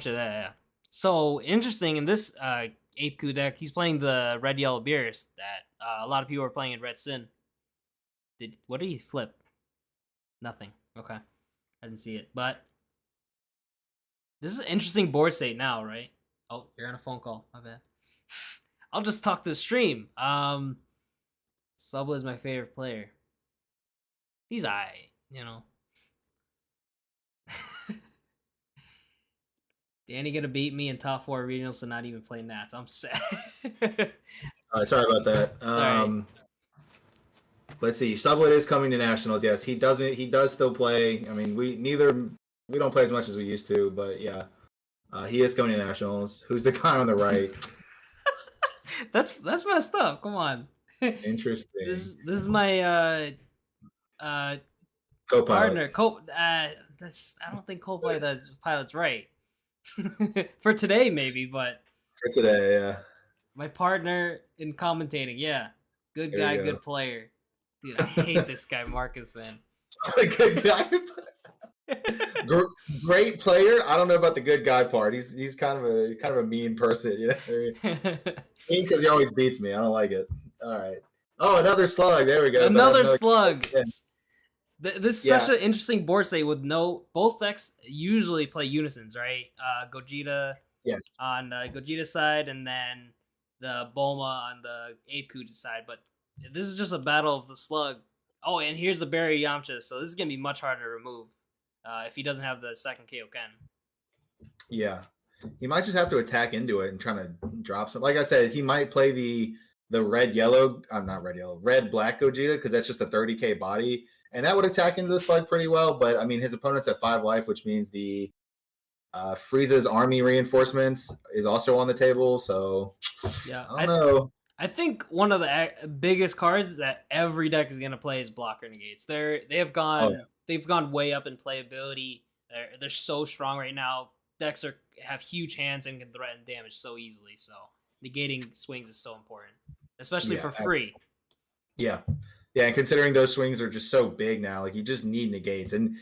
Yeah. So interesting in this Ape Coup deck, he's playing the Red Yellow Beerus that a lot of people are playing in Red Sin. What did he flip? Nothing. Okay. I didn't see it, but this is an interesting board state now, right? Oh, you're on a phone call. My bad. I'll just talk to the stream. Subla is my favorite player. He's alright, you know. Danny gonna beat me in top 4 regionals and not even play Nats. I'm sad. Sorry about that. Sorry. Let's see. Sublet is coming to nationals. Yes, he doesn't. He does still play. I mean, we don't play as much as we used to, but yeah, he is coming to nationals. Who's the guy on the right? That's messed up. Come on. Interesting. This is my co-pilot. partner. I don't think co-pilot's right. For today, maybe, but for today, yeah. My partner in commentating, yeah. Good guy, good player. Dude, I hate this guy, Marcus, man. Good guy. Great player. I don't know about the good guy part. He's kind of a mean person, you know. Mean because he always beats me. I don't like it. All right. Oh, another slug. There we go. Another slug. This is such an interesting board state with both decks usually play unisons, right? Gogeta on Gogeta's side, and then the Bulma on the 8th Coup side. But this is just a battle of the slug. Oh, and here's the Barry Yamcha, so this is gonna be much harder to remove if he doesn't have the second Kaioken. Yeah, he might just have to attack into it and try to drop some. Like I said, he might play the red black Gogeta because that's just a 30k body. And that would attack into the slug pretty well, but I mean, his opponent's at 5 life, which means the Frieza's army reinforcements is also on the table. So, yeah, I don't know. I think one of the biggest cards that every deck is going to play is blocker negates. They've gone way up in playability. They're so strong right now. Decks have huge hands and can threaten damage so easily. So negating swings is so important, especially for free. Yeah. Yeah, and considering those swings are just so big now, like you just need negates, and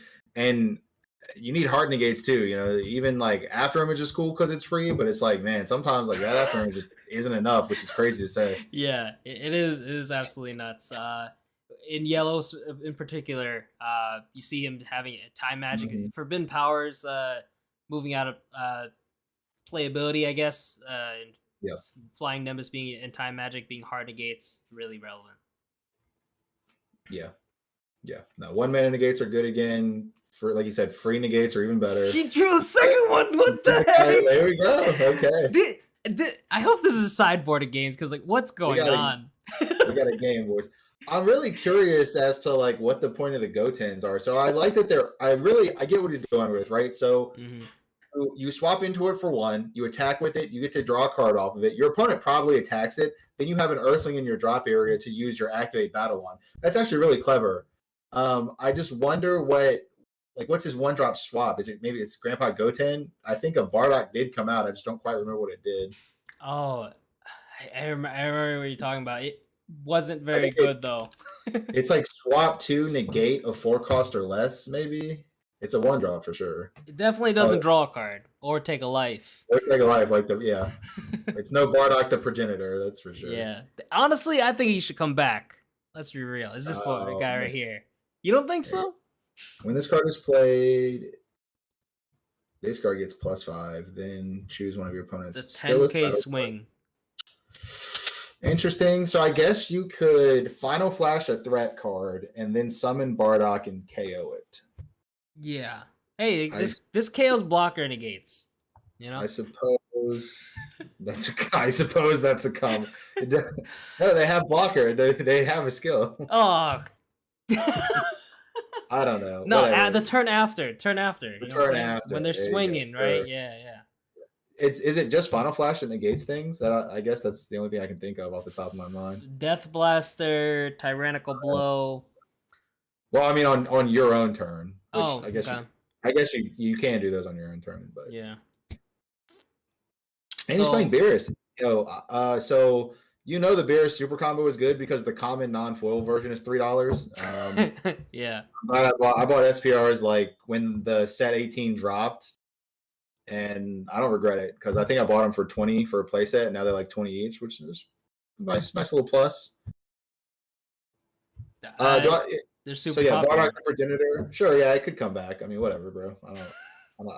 you need hard negates too. You know, even like after image is cool because it's free, but it's like, man, sometimes like that after image just isn't enough, which is crazy to say. Yeah, it is. It is absolutely nuts. In yellows in particular, you see him having a time magic, forbidden powers, moving out of playability, I guess. Flying Nimbus being in time magic, being hard negates, really relevant. Yeah. No, 1-mana negates are good again. For like you said, free negates are even better. He drew the second one. What the heck? There we go. Okay. I hope this is a sideboard of games because like, what's going on? We got a game, boys. I'm really curious as to like what the point of the Gotens are. So I like that I get what he's going with, right? So you swap into it for 1, you attack with it, you get to draw a card off of it. Your opponent probably attacks it. Then you have an Earthling in your drop area to use your activate battle one. That's actually really clever. I just wonder what's his 1-drop swap? Maybe it's Grandpa Goten? I think a Bardock did come out. I just don't quite remember what it did. Oh, I remember what you're talking about. It wasn't very good though. It's like swap 2, negate a 4-cost or less, maybe. It's a 1-drop for sure. It definitely doesn't draw a card or take a life. It's no Bardock the Progenitor, that's for sure. Yeah. Honestly, I think he should come back. Let's be real. Is this the guy right here? You don't think so? When this card is played, this card gets +5. Then choose one of your opponent's. The 10k swing. Interesting. So I guess you could Final Flash a threat card and then summon Bardock and KO it. Yeah. Hey, this KO's blocker negates. You know. I suppose that's a comment. No, they have blocker. They have a skill. Oh. I don't know. No, the turn after. Turn after. When they're swinging, right? Sure. Yeah. Is it just Final Flash that negates things? I guess that's the only thing I can think of off the top of my mind. Death Blaster, Tyrannical Blow. Well, I mean on your own turn. I guess okay. you can do those on your own turn, but yeah. And he's playing Beerus. So the Beerus super combo is good because the common non-foil version is $3. Yeah. I bought SPRs like when the set 18 dropped, and I don't regret it because I think I bought them for 20 for a playset, and now they're like 20 each, which is nice little plus. They're So super yeah, popular. Bardock the Progenitor. Sure, yeah, it could come back. I mean, whatever, bro.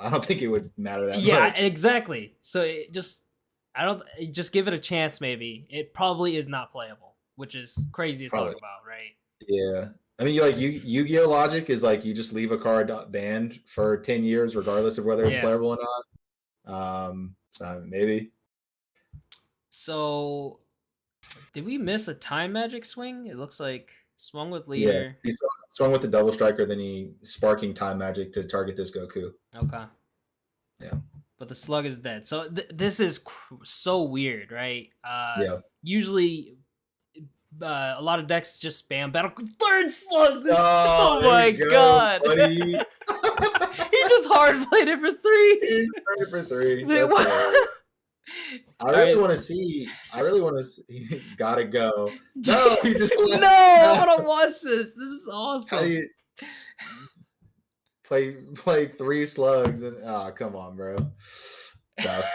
I don't think it would matter that Yeah, much. exactly. So I don't just give it a chance. Maybe it probably is not playable, which is crazy to talk Probably. about, right? Yeah. I mean, you like Yu-Gi-Oh logic is like you just leave a card banned for 10 years, regardless of whether it's Yeah. playable or not. So maybe. So did we miss a time magic swing? It looks like swung with Yeah. leader. He swung with the double striker, then he sparking time magic to target this Goku. Okay. Yeah. But the slug is dead. So this is so weird, right? Yeah. Usually a lot of decks just spam battle third slug. Oh, Oh there my you go, god. buddy. He just hard played it for 3. He's started for 3. They- That's hilarious. I really Alright. want to see. Gotta go. No, he just left. No, I want to watch this. This is How awesome. do you play 3 slugs and come on, bro. Tough.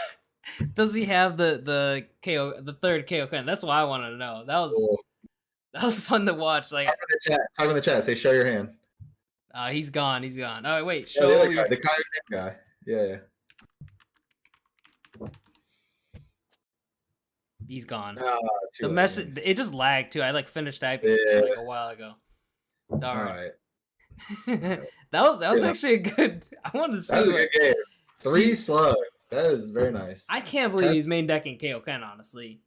Does he have the KO, the third KO coin? That's what I wanted to know. Cool. That was fun to watch. Like, Type in the chat. Say, show your hand. he's gone. He's gone. Oh wait, Yeah, show the other your. guy, the Kaioken guy. Yeah. He's gone. Too The late, message, man. it just lagged too. I like finished typing Yeah. like a while ago. All Darn. right. that was Yeah. actually a good. I wanted to see. That was a what- good game. 3 slug. That is very nice. I can't believe Test- he's main decking KOken, honestly.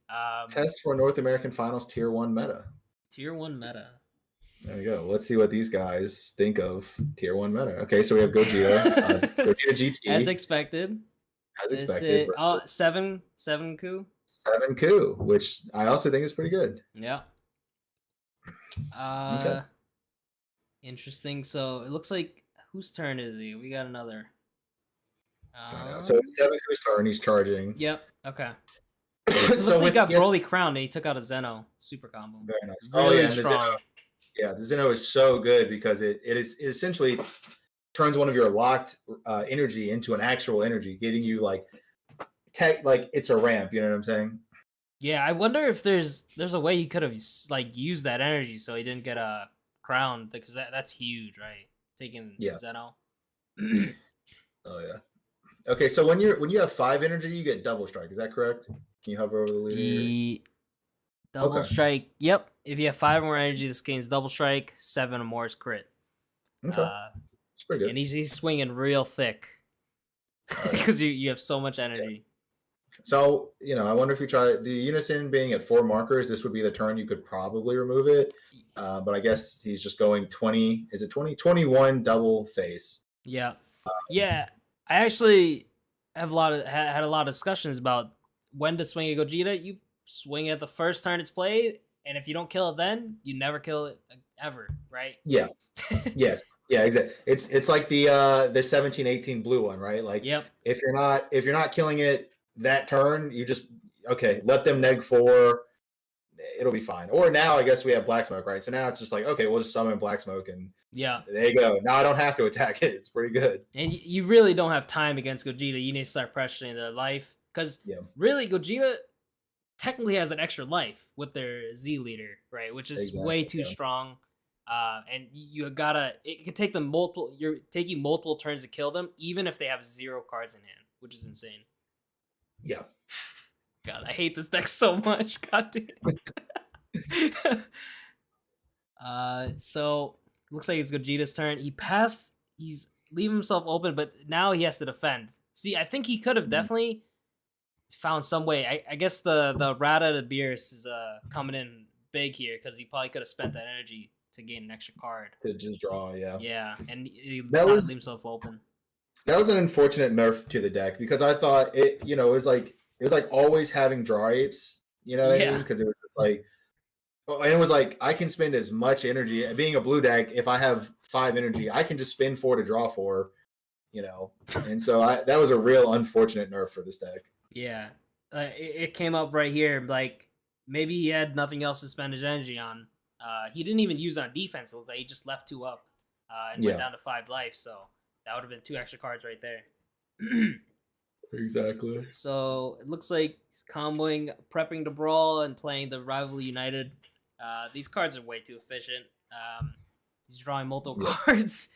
Test for North American Finals Tier 1 meta. Tier 1 meta. There we go. Let's see what these guys think of Tier 1 meta. Okay, so we have Gogeta. Gogeta GT. As expected. As This expected. is, 7 coup. 7 Coup, which I also think is pretty good. Yeah. Okay. Interesting. So it looks like whose turn is he? We got another. So it's 7 Cou's turn. He's charging. Yep. Okay. It looks like he got Broly Crown and he took out a Zeno super combo. Very nice. Really and strong. the Zeno is so good because it essentially turns one of your locked energy into an actual energy, getting you like it's a ramp. You know what I'm saying? Yeah, I wonder if there's a way he could have like used that energy so he didn't get a crown because that's huge, right? Taking Zeno. Oh yeah. Okay, so when you have 5 energy, you get double strike. Is that correct? Can you hover over the leader? Double strike. Yep. If you have 5 more energy, this gains double strike. 7 or more is crit. Okay, it's pretty good. And he's swinging real thick because you have so much energy. Yeah. So I wonder if you try the Unison being at 4 markers. This would be the turn you could probably remove it, but I guess he's just going 20. Is it 20? 21 double face. Yeah. Yeah. I actually have had a lot of discussions about when to swing a Gogeta. You swing it the first turn it's played, and if you don't kill it then, you never kill it ever, right? Yeah. Yes. Yeah, exactly. It's like the 17-18 blue one, right? Like if you're not killing it that turn, you just let them neg 4, it'll be fine. Or now I guess we have Black Smoke, right? So now it's just like, okay, we'll just summon Black Smoke and there you go. Now I don't have to attack it. It's pretty good. And you really don't have time against Gogeta. You need to start pressuring their life because really Gogeta technically has an extra life with their Z leader, right? Which is way too strong. And it can take them you're taking multiple turns to kill them, even if they have 0 cards in hand, which is insane. Yeah. God, I hate this deck so much. God damn. So looks like it's Gogeta's turn. He's leaving himself open, but now he has to defend. See, I think he could have definitely found some way. I guess the Rata de Beers is coming in big here because he probably could have spent that energy to gain an extra card. To just draw, Yeah, and he leave himself open. That was an unfortunate nerf to the deck because I thought it was like always having draw apes, you know what I mean? Because it was just like, and it was like I can spend as much energy. Being a blue deck, if I have 5 energy, I can just spend 4 to draw 4, And so that was a real unfortunate nerf for this deck. Yeah, it came up right here. Like maybe he had nothing else to spend his energy on. He didn't even use on defense. It looked like he just left 2 up and went down to 5 life. So that would have been 2 extra cards right there. Exactly. So it looks like he's comboing, prepping to brawl, and playing the Rival United. These cards are way too efficient. He's drawing multiple Yeah. cards,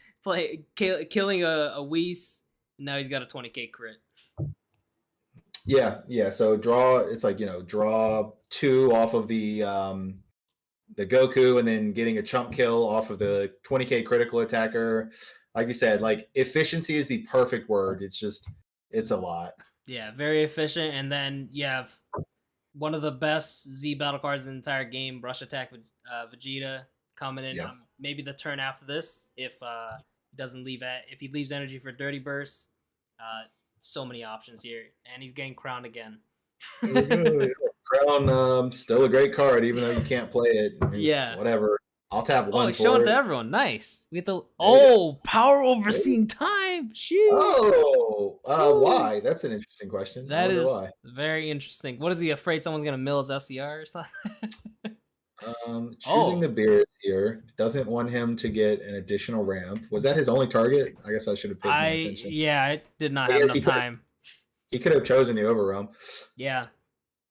killing a Whis. Now he's got a 20k crit. Yeah. So draw. It's like draw 2 off of the Goku, and then getting a chump kill off of the 20k critical attacker. Like you said, like efficiency is the perfect word. It's a lot. Yeah, very efficient. And then you have one of the best Z battle cards in the entire game, Rush Attack with Vegeta coming in. Yeah. Maybe the turn after this, if he doesn't if he leaves energy for Dirty Burst. So many options here, and he's getting crowned again. Crown, still a great card, even though you can't play it. Yeah. Whatever. I'll tap one. Oh, show it to everyone. Nice. We get the power overseeing time. Sheesh. Oh, why? That's an interesting question. That is very interesting. What is he afraid someone's gonna mill his SCR or something? Choosing the beers here doesn't want him to get an additional ramp. Was that his only target? I guess I should have paid more attention. Yeah, I did not have enough time. He could have chosen the overrealm. Yeah.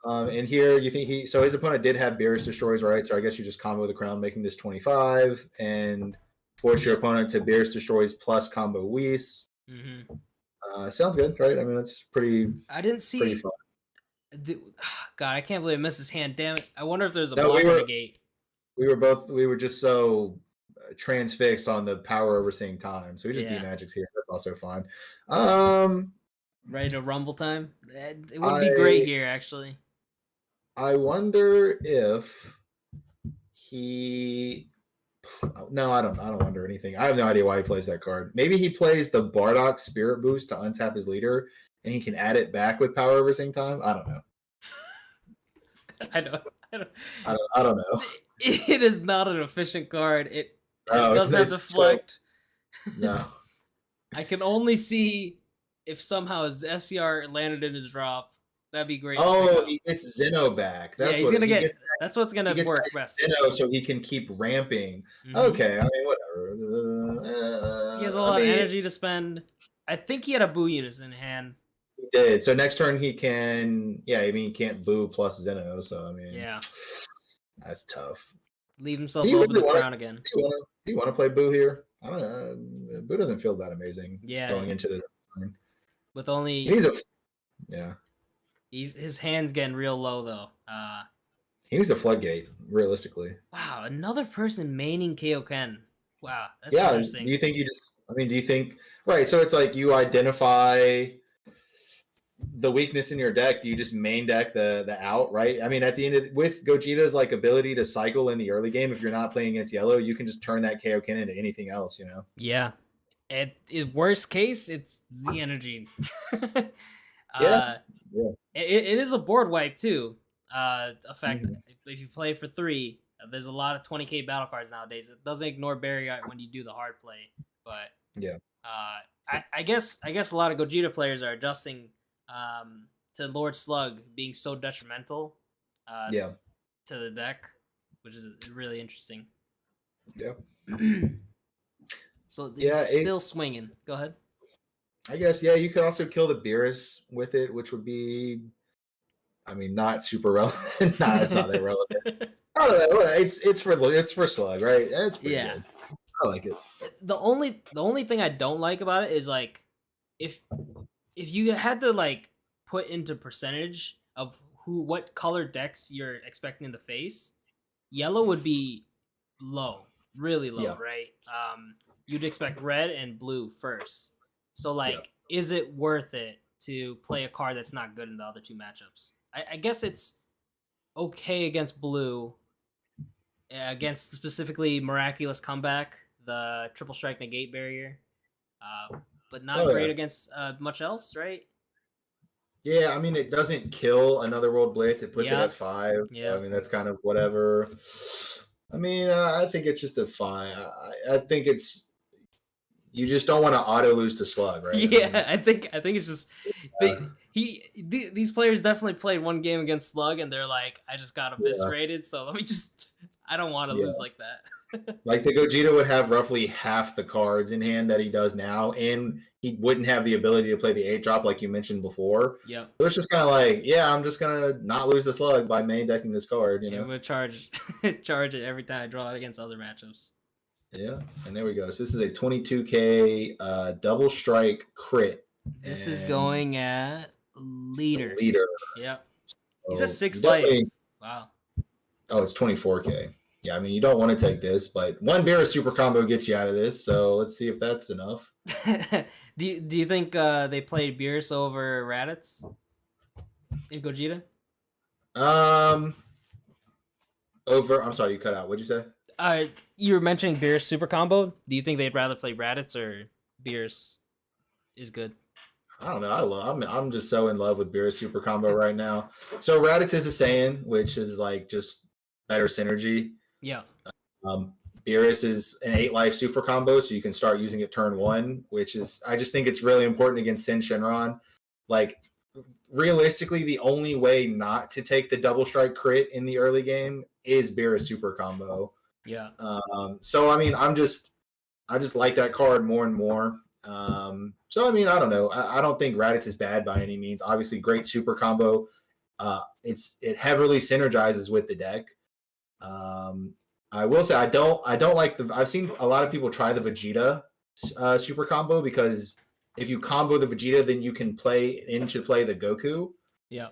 And here you think so his opponent did have Beerus Destroys, right? So I guess you just combo the crown, making this 25, and force your opponent to Beerus Destroys plus combo Whis. Mm-hmm. Sounds good, right? I mean, that's pretty. I didn't see. Pretty fun. God, I can't believe I missed his hand. Damn it! I wonder if there's a blocker negate. We were just so transfixed on the power overseeing time, so we just D-Magics here. That's also fine. Ready to rumble time? It would be great here, actually. I wonder if he. No, I don't wonder anything. I have no idea why he plays that card. Maybe he plays the Bardock Spirit Boost to untap his leader, and he can add it back with power overseeing time. I don't know. I don't know. It is not an efficient card. It doesn't have deflect. No. I can only see if somehow his SCR landed in his drop. That'd be great. Oh, he gets Zeno back. That's he's gonna get. That's what's gonna work best. Zeno, so he can keep ramping. Mm-hmm. Okay, I mean whatever. He has a lot of energy to spend. I think he had a Boo unit in hand. He did. So next turn he can. Yeah, I mean he can't Boo plus Zeno. So I mean, that's tough. Leave himself open the crown again. Do you want to play Boo here? I don't know. Boo doesn't feel that amazing. Yeah. Going into this turn. With only. His hand's getting real low though. He needs a floodgate, realistically. Wow, another person maining Kaioken. Wow, that's interesting. Do you think right? So it's like you identify the weakness in your deck. You just main deck the out, right? I mean, at the end with Gogeta's like ability to cycle in the early game, if you're not playing against yellow, you can just turn that Kaioken into anything else, Yeah. Worst case, it's Z energy. It is a board wipe too. Effect. Mm-hmm. If you play for 3, there's a lot of 20k battle cards nowadays. It doesn't ignore barrier when you do the hard play, but I guess a lot of Gogeta players are adjusting to Lord Slug being so detrimental to the deck, which is really interesting. Yeah. So he's still swinging. Go ahead. I guess, you could also kill the Beerus with it, which would be, I mean, not super relevant. Nah, it's not that relevant. I don't know. It's for Slug, right? It's pretty good. I like it. The only thing I don't like about it is like if you had to like put into percentage of what color decks you're expecting to face, yellow would be low, really low, right? You'd expect red and blue first. So, is it worth it to play a card that's not good in the other 2 matchups? I guess it's okay against blue, against specifically Miraculous Comeback, the Triple Strike Negate barrier, but not great against much else, right? Yeah, I mean, it doesn't kill another World Blitz. It puts it at 5. Yeah. I mean, that's kind of whatever. I mean, I think it's just a fine. I think it's... You just don't want to auto lose to Slug, right? Yeah, I think it's just these players definitely played one game against Slug and they're like, I just got eviscerated, so I don't want to lose like that. Like the Gogeta would have roughly half the cards in hand that he does now, and he wouldn't have the ability to play the 8-drop like you mentioned before. Yeah. So it's just kind of like, I'm just gonna not lose the Slug by main decking this card. I'm gonna charge it every time I draw it against other matchups. Yeah, and there we go. So this is a 22K double strike crit. This is And going at leader. leader. Yep. He's at So 6 you life. definitely. Wow. Oh, it's 24K. Yeah, I mean you don't want to take this, but one beer super combo gets you out of this. So let's see if that's enough. Do you think they played Beerus over Raditz in Gogeta? Um, over. I'm sorry, you cut out. What'd you say? You were mentioning Beerus super combo. Do you think they'd rather play Raditz or Beerus is good? I don't know. I'm just so in love with Beerus super combo right now. So Raditz is a Saiyan, which is like just better synergy. Yeah. Um, Beerus is an 8 life super combo, so you can start using it turn 1, which is I just think it's really important against Sin Shenron. Like realistically, the only way not to take the double strike crit in the early game is Beerus super combo. Yeah. So I mean, I just like that card more and more. So I mean, I don't know. I don't think Raditz is bad by any means. Obviously, great super combo. It heavily synergizes with the deck. I will say I don't like the. I've seen a lot of people try the Vegeta super combo because if you combo the Vegeta, then you can play the Goku. Yeah.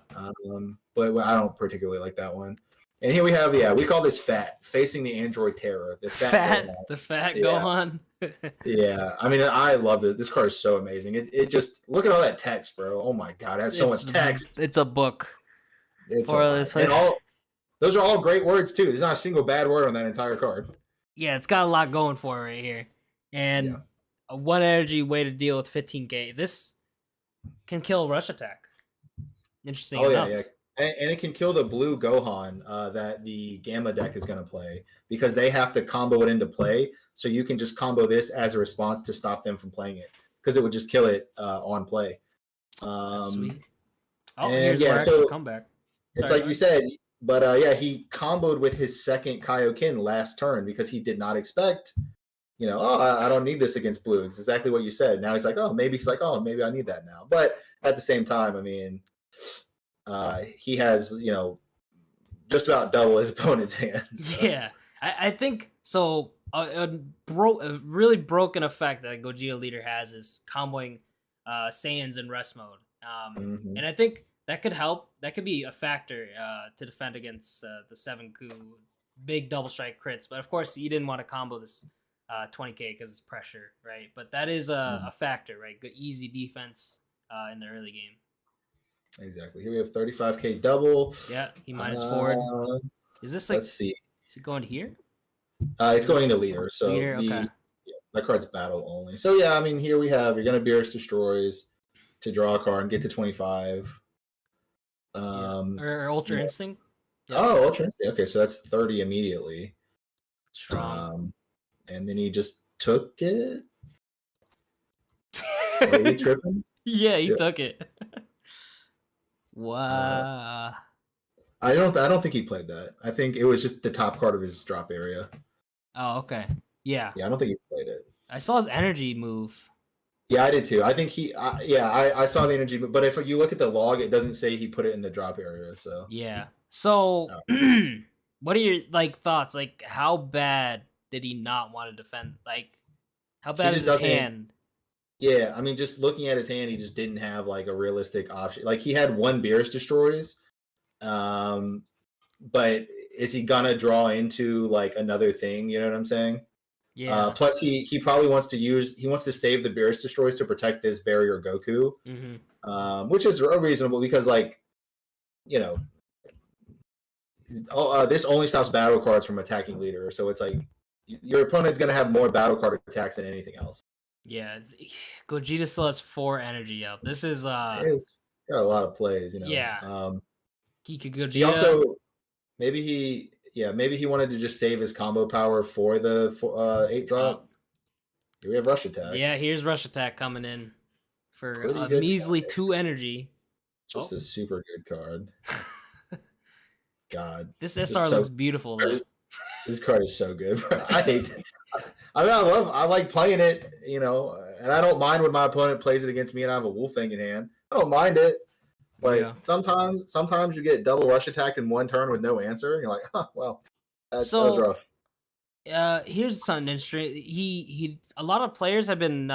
But I don't particularly like that one. And here we have, we call this Fat, facing the Android Terror. The Fat Gohan. Yeah, I mean, I love this. This card is so amazing. It just look at all that text, bro. Oh my god, it has so much text. It's a book. It's and all those are all great words too. There's not a single bad word on that entire card. Yeah, it's got a lot going for it right here, and a 1 energy way to deal with 15K. This can kill Rush Attack. Interesting enough. Yeah. And it can kill the blue Gohan that the Gamma deck is going to play because they have to combo it into play. So you can just combo this as a response to stop them from playing it because it would just kill it on play. That's sweet. Oh, and here's Marac's comeback. It's like you said, but he comboed with his second Kaioken last turn because he did not expect, I don't need this against blue. It's exactly what you said. Now he's like, maybe I need that now. But at the same time, I mean, he has, just about double his opponent's hands. So. Yeah, I think so. A really broken effect that Gogeta Leader has is comboing Saiyans in rest mode. And I think that could help. That could be a factor to defend against the 7 Coup big double strike crits. But of course, you didn't want to combo this 20K because it's pressure, right? But that is a factor, right? Good easy defense in the early game. Exactly. Here we have 35K double. Yeah, he minus forward. Is this like? Let's see. Is it going here? It's going to leader. So okay. That card's battle only. So yeah, I mean, here we have you're gonna Beerus destroys to draw a card and get to 25. Or Ultra Instinct. Yep. Oh, Ultra Instinct. Okay, so that's 30 immediately. Strong. And then he just took it. Are we tripping? Yeah, he took it. Wow. I don't think he played that. I think it was just the top card of his drop area. Oh, okay. Yeah. Yeah, I don't think he played it. I saw his energy move. Yeah, I did too. I think I saw the energy, but if you look at the log, it doesn't say he put it in the drop area. So yeah. So, what are your thoughts? Like, how bad did he not want to defend? Like, how bad is his hand? Yeah, I mean, just looking at his hand, he just didn't have like a realistic option. Like he had 1 Beerus destroys, but is he gonna draw into like another thing? You know what I'm saying? Yeah. Plus, he probably wants to save the Beerus destroys to protect this barrier Goku, which is reasonable because this only stops battle cards from attacking leader. So it's like your opponent's gonna have more battle card attacks than anything else. Yeah, Gogeta still has 4 energy up. This is It's got a lot of plays, Yeah. He could Gogeta. He also maybe he wanted to just save his combo power for the 8 drop. Here we have Rush Attack. Yeah, here's Rush Attack coming in for a measly 2 energy. Just a super good card. God, this SR looks beautiful. This card is so good. I hate it. I mean, I like playing it, and I don't mind when my opponent plays it against me and I have a Wolf Fang in hand. I don't mind it, but sometimes you get double Rush Attacked in 1 turn with no answer, and you're like, well, that was rough. Here's something interesting. He a lot of players have been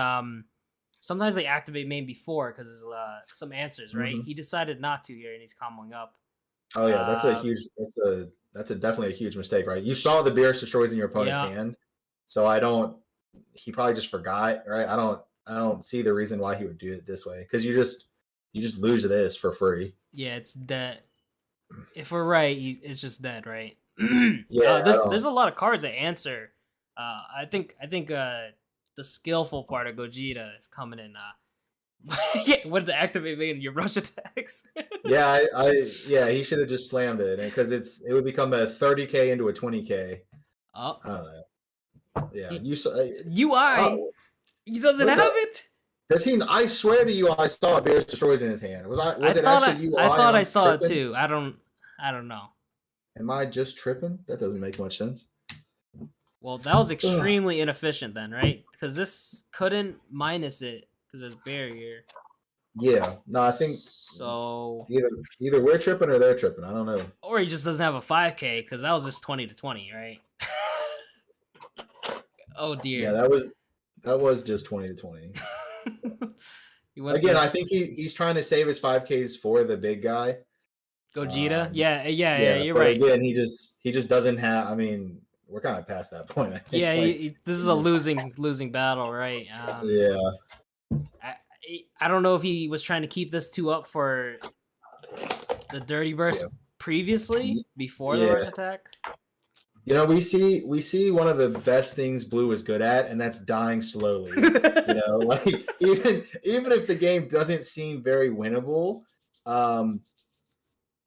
sometimes they activate main before because some answers, right? Hmm. He decided not to here, and he's comboing up. Oh yeah, Uh, that's a definitely a huge mistake, right? You saw the Beerus destroys in your opponent's yeah, hand, so I don't. He probably just forgot, right? I don't see the reason why he would do it this way because you just lose this for free. yeah, it's dead. If we're right, it's just dead, right? Yeah, I There's don't. a lot of cards that answer. I think the skillful part of Gogeta is coming in. Yeah, with the activate main your rush attacks. Yeah, yeah, he should have just slammed it, and because it would become a 30K into a 20K. Oh, I don't know. Yeah, he, you saw. UI. Oh, He doesn't where's have that? it. Does he? I swear to you, I saw Beerus destroys in his hand. Was it actually UI? I And thought I I'm saw it tripping. too. I don't know. Am I just tripping? That doesn't make much sense. Well, that was Ugh. extremely inefficient then, right? Because this couldn't minus it because there's barrier. Yeah, no, I think So, either either we're tripping or they're tripping. I don't know. or he just doesn't have a 5K because that was just 20 to 20, right? Oh Yeah, dear. that was just 20 to 20. He went Again, the I think he's trying to save his 5Ks for the big guy. Gogeta. Um, Yeah. yeah, You're but right. again, he just doesn't have. I mean, we're kind of past that point. I think. Yeah, Like, this is a losing battle, right? yeah, I I don't know if he was trying to keep this two up for the Dirty Burst yeah, previously before the yeah. rush attack. You know, we see one of the best things Blue is good at, and that's dying slowly. You know, like even if the game doesn't seem very winnable, um,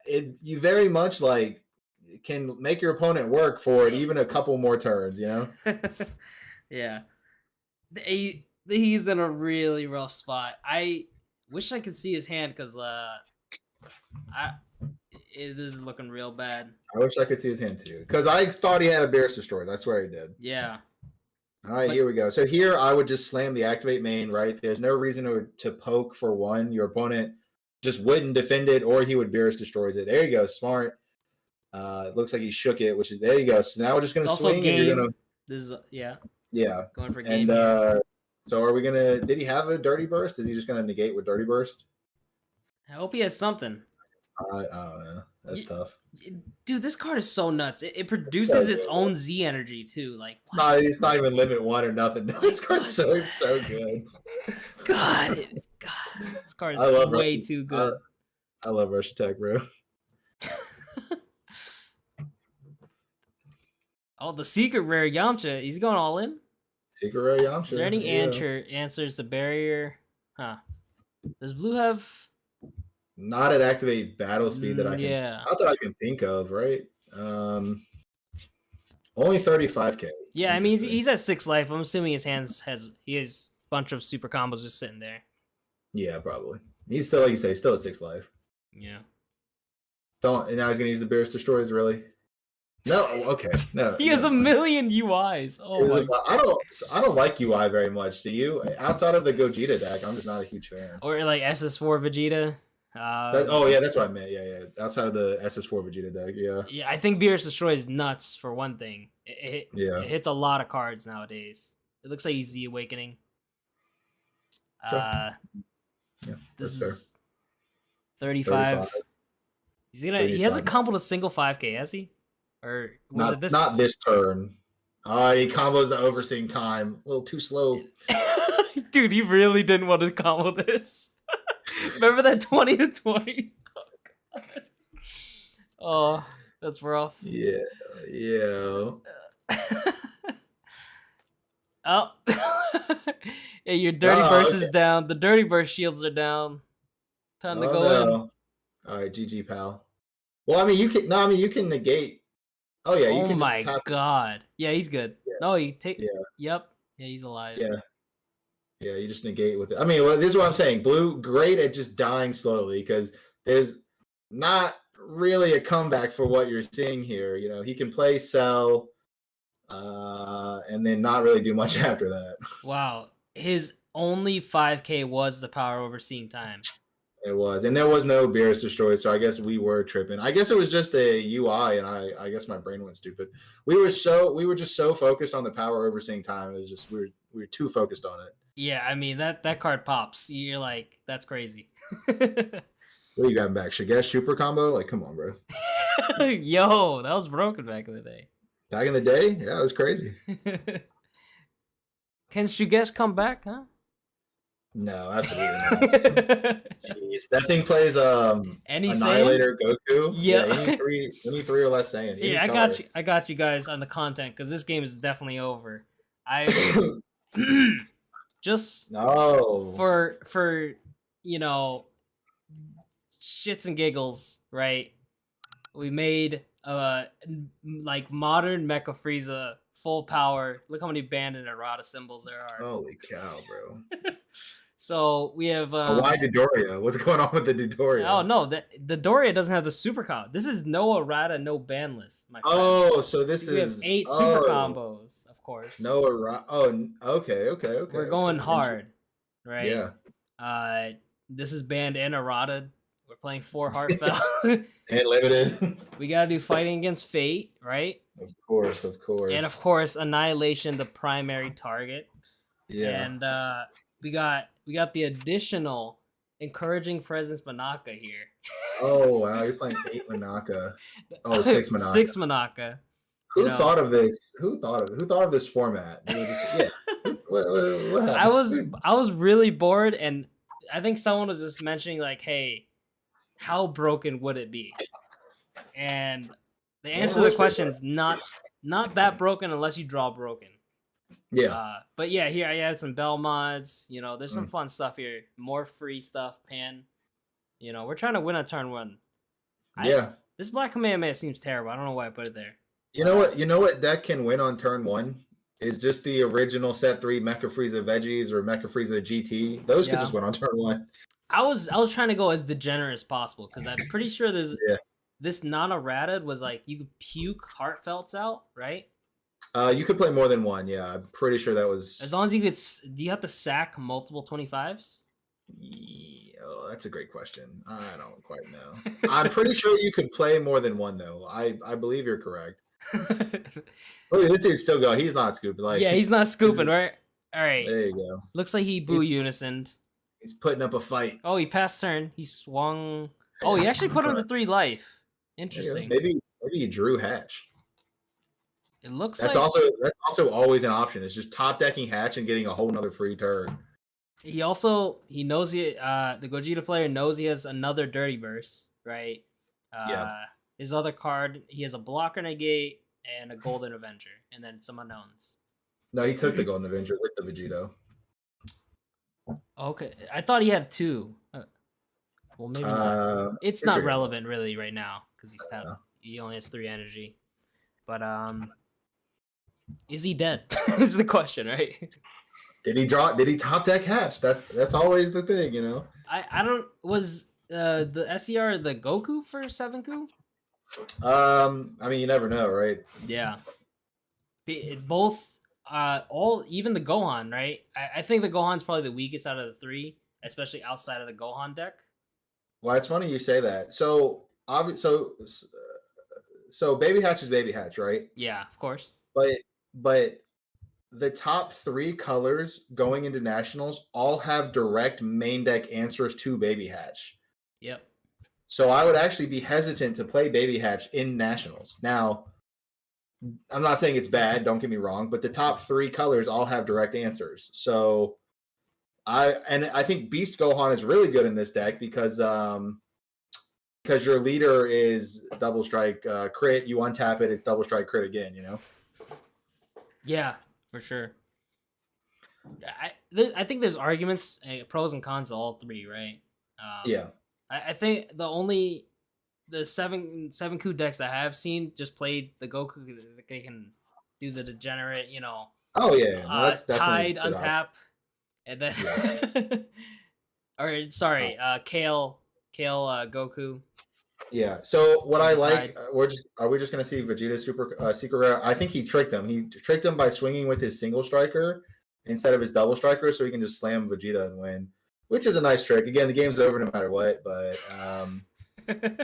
you very much like can make your opponent work for it even a couple more turns. You know. Yeah. He's in a really rough spot. I wish I could see his hand because I this is looking real bad. I wish I could see his hand too, because I thought he had a Beerus destroyed. I swear he did. Yeah, All right, but here we go. So here I would just slam the activate main, right? There's no reason to poke for one. Your opponent just wouldn't defend it, or he would Beerus destroys it. There you go. Smart. It looks like he shook it, which is there you go. So now we're just it's gonna also swing and you're gonna game. This is yeah, yeah. going for And game here. so are we gonna did he have a dirty burst? Is he just gonna negate with dirty burst? I hope he has something. I don't know. That's tough. Dude, this card is so nuts. It It's so produces its good. own Z energy too. Like It's what? it's not even limit one or nothing. Like This card's what? so good. God, this card I is love way Rush. too I, good. I love Rush Attack, bro. Oh, the secret rare Yamcha. He's going all in. Secret Rare Is there Yamcha. any Yeah. answers to barrier? Huh? Does blue have? Not at activate battle speed that I can Yeah. not that I can think of, right? Only 35K. Yeah, I mean Interesting. he's at 6 life. I'm assuming his hands he has a bunch of super combos just sitting there. Yeah, probably. He's still, like you say, still at 6 life. Yeah. Don't and now he's gonna use the Beerus Destroys, really? No, okay. No. He has a million UIs. Oh my. I don't like UI very much. Do you? Outside of the Gogeta deck, I'm just not a huge fan. Or like SS4 Vegeta. Oh yeah, that's what I meant. Yeah. Outside of the SS4 Vegeta deck, yeah. Yeah, I think Beerus Destroy is nuts for one thing. Yeah. It hits a lot of cards nowadays. It looks like he's the Awakening. Sure. Yeah, This that's is 35. 35. He hasn't comboed a single 5K, has he? Or was it this? Not this turn. He combos the overseeing time. A little too slow. Dude, he really didn't want to combo this. Remember that 20 to 20? Oh, God. Oh, that's rough. Yeah. Oh. Yeah, your Dirty Burst is down. The Dirty Burst shields are down. Time to go in. All right, GG, pal. Well, I mean, you can. No, I mean, you can negate. Oh yeah, you Oh can. my just tap, God. Yeah, he's good. Yeah. No, you take. Yeah. Yep. Yeah, he's alive. Yeah, you just negate with it. I mean, well, this is what I'm saying. Blue, great at just dying slowly because there's not really a comeback for what you're seeing here. You know, he can play Cell, and then not really do much after that. Wow. His only 5K was the power overseeing time. It was, and there was no Beerus destroyed, so I guess we were tripping. I guess it was just a UI, and I guess my brain went stupid. We were just so focused on the power overseeing time. It was just we were too focused on it. Yeah, I mean that card pops. You're like, that's crazy. What are you grabbing back? Shigesh super combo? Like, come on, bro. Yo, that was broken back in the day. Back in the day, yeah, it was crazy. Can Shigesh come back? Huh? No, absolutely not. Jeez, that thing plays Any Annihilator Goku. Yeah. You need three or less Saiyan. Yeah, I got you guys on the content because this game is definitely over. I just no for you know shits and giggles, right? We made like modern Mecha Frieza full power. Look how many band and errata symbols there are. Holy cow, bro. So we have why Dodoria? What's going on with the Dodoria? Oh no, the Doria doesn't have the super combo. This is no errata, no ban list, my friend. Oh, so this we have 8 super combos, of course. No errata. Oh, okay. We're going hard, right? Yeah. This is banned and errata. We're playing 4 heartfelt. And limited. We gotta do fighting against fate, right? Of course. And of course, annihilation, the primary target. Yeah. And we got the additional encouraging presence Manaka here. Oh wow, you're playing 8 Manaka. Oh, 6 Manaka. 6 Manaka. Who thought of this? Who thought of this format? What happened? I was really bored, and I think someone was just mentioning like, "Hey, how broken would it be?" And the answer to the question is not that broken unless you draw broken. Yeah. But yeah, here I added some bell mods. There's some fun stuff here. More free stuff, pan. We're trying to win a turn 1. This Black Kamehameha seems terrible. I don't know why I put it there. You know what deck can win on turn 1 is just the original set 3 Mecha Frieza Veggies or Mecha Frieza GT. Those could just win on turn 1. I was trying to go as degenerate as possible because I'm pretty sure there's this non-errata was like you could puke heartfelts out, right? You could play more than one. Yeah, I'm pretty sure that was. As long as you could. Do you have to sack multiple 25s? Oh, that's a great question. I don't quite know. I'm pretty sure you could play more than one though. I believe you're correct. Oh, this dude's still going. He's not scooping. He's not scooping, right? All right. There you go. Looks like he unison. He's putting up a fight. Oh, he passed turn. He swung. Oh, he actually put him to 3 life. Interesting. Maybe he drew Hatch. It looks that's also always an option. It's just top decking Hatch and getting a whole nother free turn. He knows the Gogeta player knows he has another Dirty Burst, right? His other card, he has a blocker negate and a Golden Avenger, and then some unknowns. No, he took the Golden Avenger with the Vegito. Okay, I thought he had 2. Well, maybe not. It's not relevant really right now because he's down. He only has 3 energy. But is he dead? Is the question, right? Did he top deck Hatch? That's always the thing, you know. I don't was the SCR the Goku for 7 Coup? I mean, you never know, right? Yeah. Both even the Gohan, right? I think the Gohan's probably the weakest out of the 3, especially outside of the Gohan deck. Well, it's funny you say that. So Baby Hatch is Baby Hatch, right? Yeah, of course. But the top 3 colors going into nationals all have direct main deck answers to Baby Hatch. Yep. So I would actually be hesitant to play Baby Hatch in nationals. Now, I'm not saying it's bad, don't get me wrong, but the top 3 colors all have direct answers. So I think Beast Gohan is really good in this deck because your leader is double strike crit, you untap it, it's double strike crit again, you know? Yeah, for sure. I think there's arguments, pros and cons to all 3, right? Yeah. I think the 7 Coup decks that I have seen just played the Goku. They can do the degenerate, Oh yeah, no, that's Tide, untap, and then or sorry, Kale, Goku. Yeah. So what I like, are we just gonna see Vegeta Secret Rare? I think he tricked him. He tricked him by swinging with his single striker instead of his double striker, so he can just slam Vegeta and win. which is a nice trick. Again, the game's over no matter what, but I don't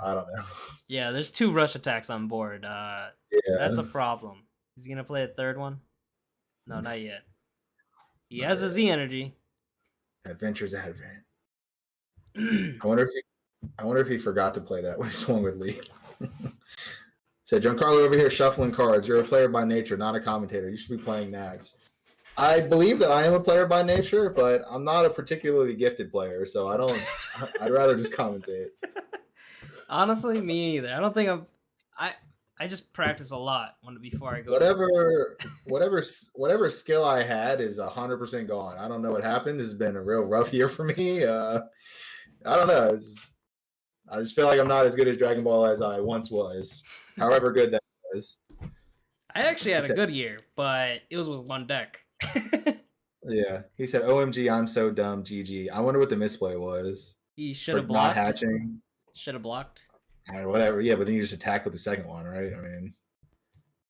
know. Yeah, there's 2 rush attacks on board. That's a Yeah, problem. Is he gonna play a third one? No, not yet. He not has a yet. Z energy. Adventure's Advent. I wonder if he forgot to play that when he swung with Lee. Said Giancarlo over here shuffling cards. You're a player by nature, not a commentator. You should be playing Nats. I believe that I am a player by nature, but I'm not a particularly gifted player, so I don't. I'd rather just commentate. Honestly, me neither. I don't think I just practice a lot before I go. Whatever skill I had is 100% gone. I don't know what happened. This has been a real rough year for me. I don't know. I just feel like I'm not as good as Dragon Ball as I once was. However good that was. I actually had a good year, but it was with one deck. Yeah, he said, "OMG, I'm so dumb." GG. I wonder what the misplay was. He should have blocked. Not hatching. Should have blocked. Or whatever. Yeah, but then you just attack with the second one, right? I mean,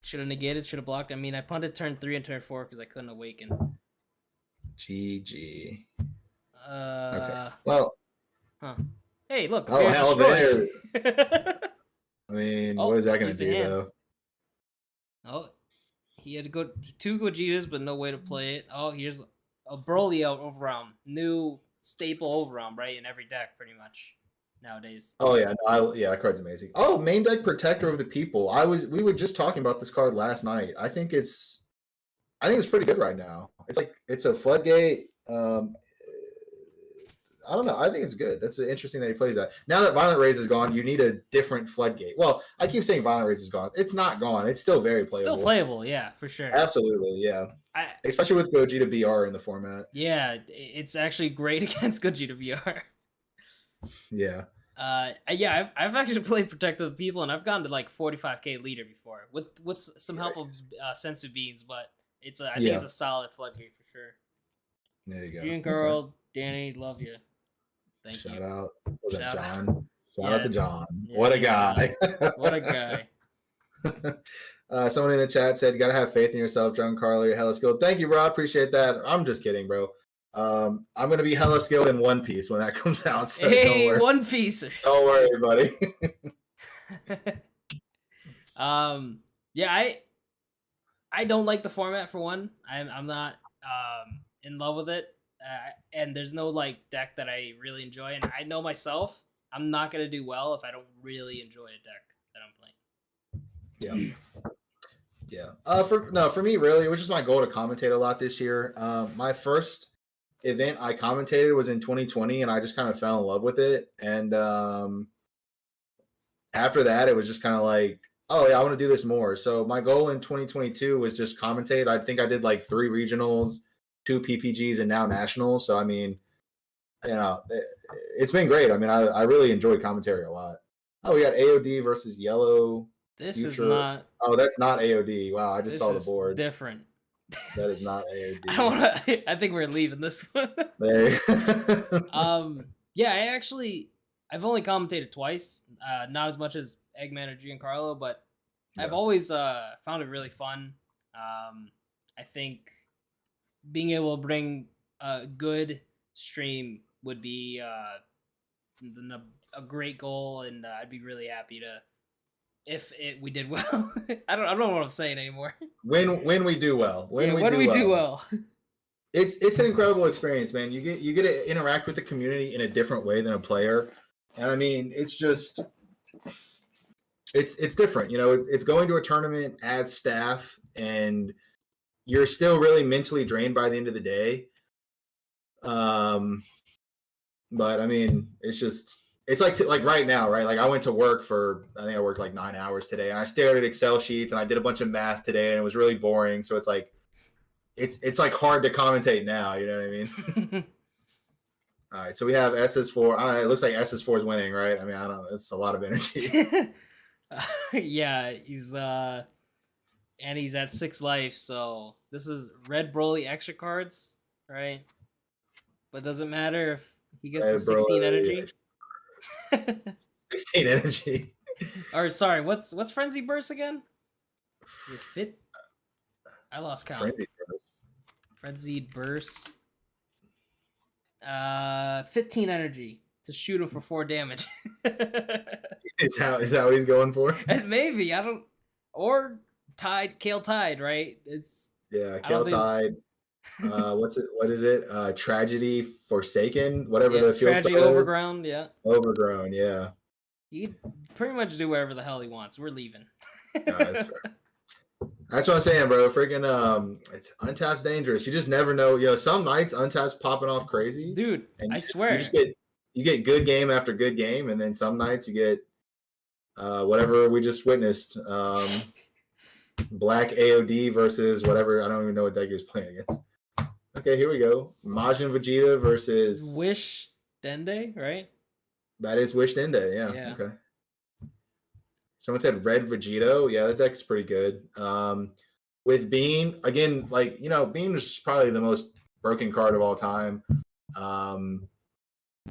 should have negated. Should have blocked. I mean, I punted turn 3 and turn 4 because I couldn't awaken. GG. Okay. Well. Huh. Hey, look. Oh hell, there. I mean, what is that going to do though? Oh, he had to go 2 Gogetas, but no way to play it. Oh, here's a Broly out overwhelm, new staple overwhelm, right, in every deck, pretty much nowadays. Oh yeah, that card's amazing. Oh, main deck Protector of the People. We were just talking about this card last night. I think it's pretty good right now. It's a floodgate. I don't know. I think it's good. That's interesting that he plays that. Now that Violent Rays is gone, you need a different floodgate. Well, I keep saying Violent Rays is gone. It's not gone. It's still very playable. Still playable, yeah, for sure. Absolutely, yeah. Especially with Gogeta BR in the format. Yeah, it's actually great against Gogeta BR. Yeah. Yeah, I've actually played Protective of the People, and I've gotten to like 45k leader before with some help of Sensu Beans, but I think it's a solid floodgate for sure. There you go. Giancarlo, Danny, love you. Thank you. Shout out. Shout John. Shout out to John. Yeah, what a guy. What a guy. Someone in the chat said, "You gotta have faith in yourself, Giancarlo. You're hella skilled." Thank you, bro. I appreciate that. I'm just kidding, bro. I'm gonna be hella skilled in One Piece when that comes out. So hey, One Piece. Don't worry, buddy. Yeah, I don't like the format for one. I'm not in love with it. And there's no like deck that I really enjoy, and I know myself, I'm not gonna do well if I don't really enjoy a deck that I'm playing. Yeah. For me, really, it was just my goal to commentate a lot this year. My first event I commentated was in 2020, and I just kind of fell in love with it. And after that, it was just kind of like, oh yeah, I want to do this more. So my goal in 2022 was just commentate. I think I did like 3 regionals, 2 PPGs, and now nationals. So I mean, it's been great. I mean, I really enjoyed commentary a lot. Oh, we got AOD versus Yellow. This Future. Is not. Oh, that's not AOD. Wow, I just saw the board. Different. That is not AOD. I think we're leaving this one. Yeah, I've only commentated twice. Not as much as Eggman or Giancarlo, but I've always found it really fun. I think being able to bring a good stream would be a great goal, and I'd be really happy to if we did well. I don't know what I'm saying anymore. When we do well. When we do well. It's an incredible experience, man. You get to interact with the community in a different way than a player. And I mean, it's just it's different. You know, it's going to a tournament as staff, and you're still really mentally drained by the end of the day. But I mean, it's like right now, right? Like I went to work I think I worked like 9 hours today, and I stared at Excel sheets and I did a bunch of math today, and it was really boring. So it's like, it's like hard to commentate now. You know what I mean? All right. So we have SS4. I don't know, it looks like SS4 is winning, right? I mean, I don't know. It's a lot of energy. Yeah. And he's at 6 life. So this is red Broly extra cards, right? But doesn't matter if he gets the 16 energy. 16 energy. Or sorry, what's Frenzy Burst again? Fit? I lost count. Frenzied Burst. 15 energy to shoot him for 4 damage. Is that what he's going for? And maybe I don't, or Kale Tide, right? It's Yeah, I don't Kale think Tide. What is it? Tragedy Forsaken, whatever the field Tragedy spell is. Overground. Yeah, Overgrown. Yeah. he can pretty much do whatever the hell he wants. We're leaving. That's fair. That's what I'm saying, bro. Freaking it's untap's dangerous. You just never know. You know, some nights untap's popping off crazy, Dude. and I swear, you get good game after good game, and then some nights you get whatever we just witnessed. Black AOD versus whatever. I don't even know what deck he was playing against. Okay, here we go. Majin Vegeta versus Wish Dende, right? That is Wish Dende. Yeah. Okay. Someone said Red Vegito. Yeah, that deck's pretty good. With Bean, again, like, you know, Bean is probably the most broken card of all time.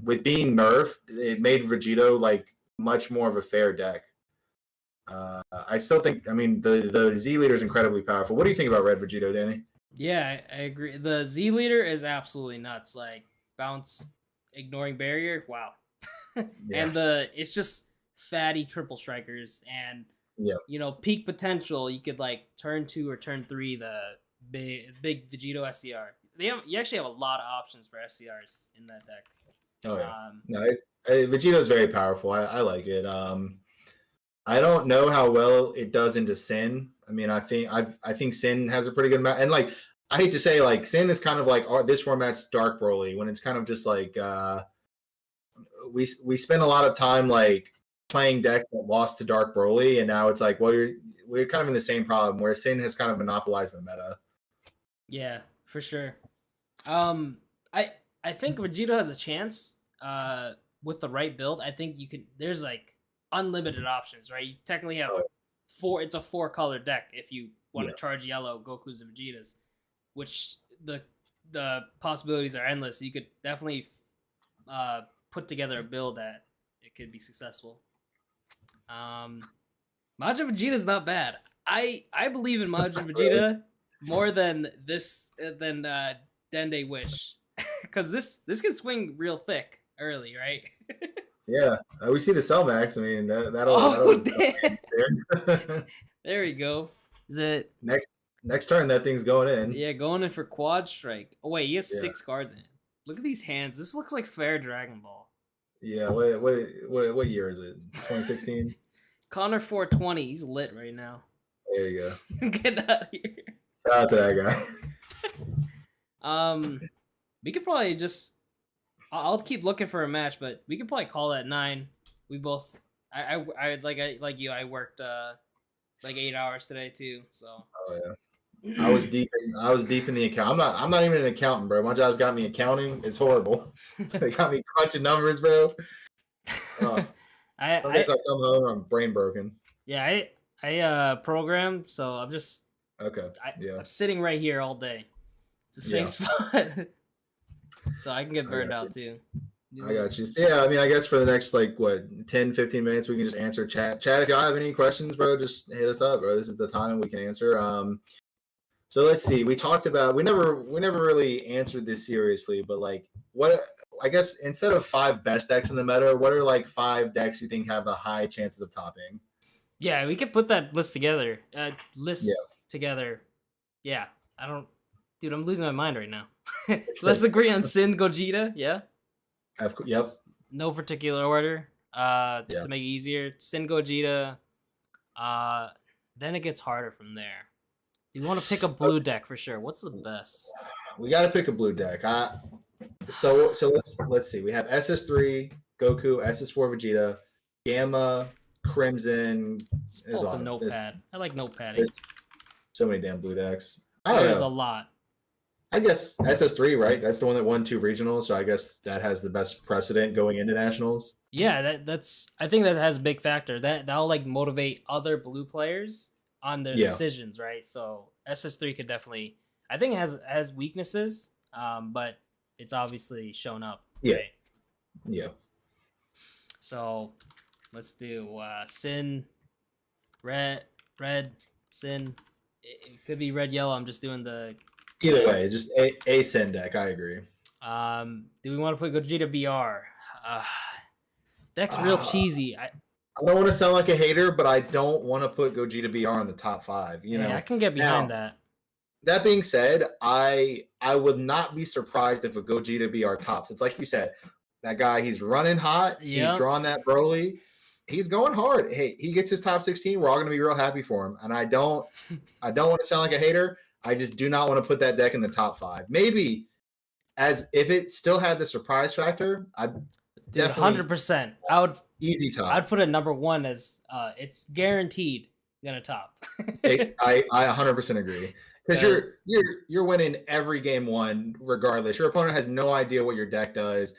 With being nerfed, it made Vegito like much more of a fair deck. I still think, I mean, the Z leader is incredibly powerful. What do you think about Red Vegito, Danny? Yeah, I agree. The Z leader is absolutely nuts. Like bounce, ignoring barrier. Wow. Yeah. And it's just fatty triple strikers and you know, peak potential. You could like turn 2 or turn 3 the big Vegito SCR. You actually have a lot of options for SCRs in that deck. Oh yeah. No, Vegito is very powerful. I like it. I don't know how well it does into Sin. I mean, I think Sin has a pretty good amount. And like, I hate to say, like, Sin is kind of like this format's Dark Broly, when it's kind of just like we spend a lot of time like playing decks that lost to Dark Broly, and now it's like, well, we're kind of in the same problem where Sin has kind of monopolized the meta. Yeah, for sure. I think Vegito has a chance with the right build. I think you could. There's like unlimited options, right? You technically have 4. It's a 4-color deck if you want to charge yellow Goku's and Vegetas, which the possibilities are endless. You could definitely put together a build that it could be successful. Majin Vegeta is not bad. I believe in Majin Vegeta more than Dende Wish, because this can swing real thick early, right? Yeah, we see the Cell Max. I mean, that'll damn. There we go. Is it next turn? That thing's going in. Yeah, going in for Quad Strike. Oh wait, he has 6 cards in it. Look at these hands. This looks like Fair Dragon Ball. Yeah. What year is it? 2016. Connor 420. He's lit right now. There you go. Get out of here. Shout out to that guy. We could probably just. I'll keep looking for a match, but we could probably call it 9. We both. I like you. I worked like 8 hours today too. So. Oh yeah. I was deep in the account. I'm not even an accountant, bro. My job's got me accounting. It's horrible. They got me crunching numbers, bro. Oh. I come home, I'm brain broken. Yeah, I program, so I'm just I'm sitting right here all day. It's the same spot. So I can get burned out too. I got you. So yeah, I mean, I guess for the next 10, 15 minutes, we can just answer chat. Chat, if y'all have any questions, bro, just hit us up, bro. This is the time we can answer. So let's see. We talked about we never really answered this seriously, but like, what I guess instead of 5 best decks in the meta, what are like 5 decks you think have the high chances of topping? Yeah, we could put that list together. Together. Yeah, dude, I'm losing my mind right now. So let's agree on Sin Gogeta. Yeah. Yep. No particular order. To make it easier, Sin Gogeta. Then it gets harder from there. You want to pick a blue deck for sure. What's the best? We got to pick a blue deck. So let's see. We have SS3 Goku, SS4 Vegeta, Gamma, Crimson. Is the Notepad. I like Notepad. There's so many damn blue decks. There's a lot. I guess SS3, right? That's the one that won 2 regionals, so I guess that has the best precedent going into nationals. Yeah, that's. I think that has a big factor. That'll like motivate other blue players on their decisions, right? So SS3 could definitely. I think it has weaknesses, but it's obviously shown up. Yeah. Right? Yeah. So let's do Sin, red, Sin. It could be red, yellow. I'm just doing the. Either way, just a Sin deck. I agree. Do we want to put Gogeta BR? Deck's real Uh, cheesy. I don't want to sound like a hater, but I don't want to put Gogeta BR in the top 5. You Yeah, I know. can get behind Now, that. that being said, I would not be surprised if a Gogeta BR tops. It's like you said, that guy, he's running hot. He's Yep. drawing that Broly. He's going hard. Hey, he gets his top 16. We're all going to be real happy for him. And I don't want to sound like a hater. I just do not want to put that deck in the top 5. Maybe as if it still had the surprise factor, I'd Dude, 100%. I would easy top. I'd put it number 1 as it's guaranteed gonna top. I 100% agree. Because you're winning every game 1 regardless. Your opponent has no idea what your deck does.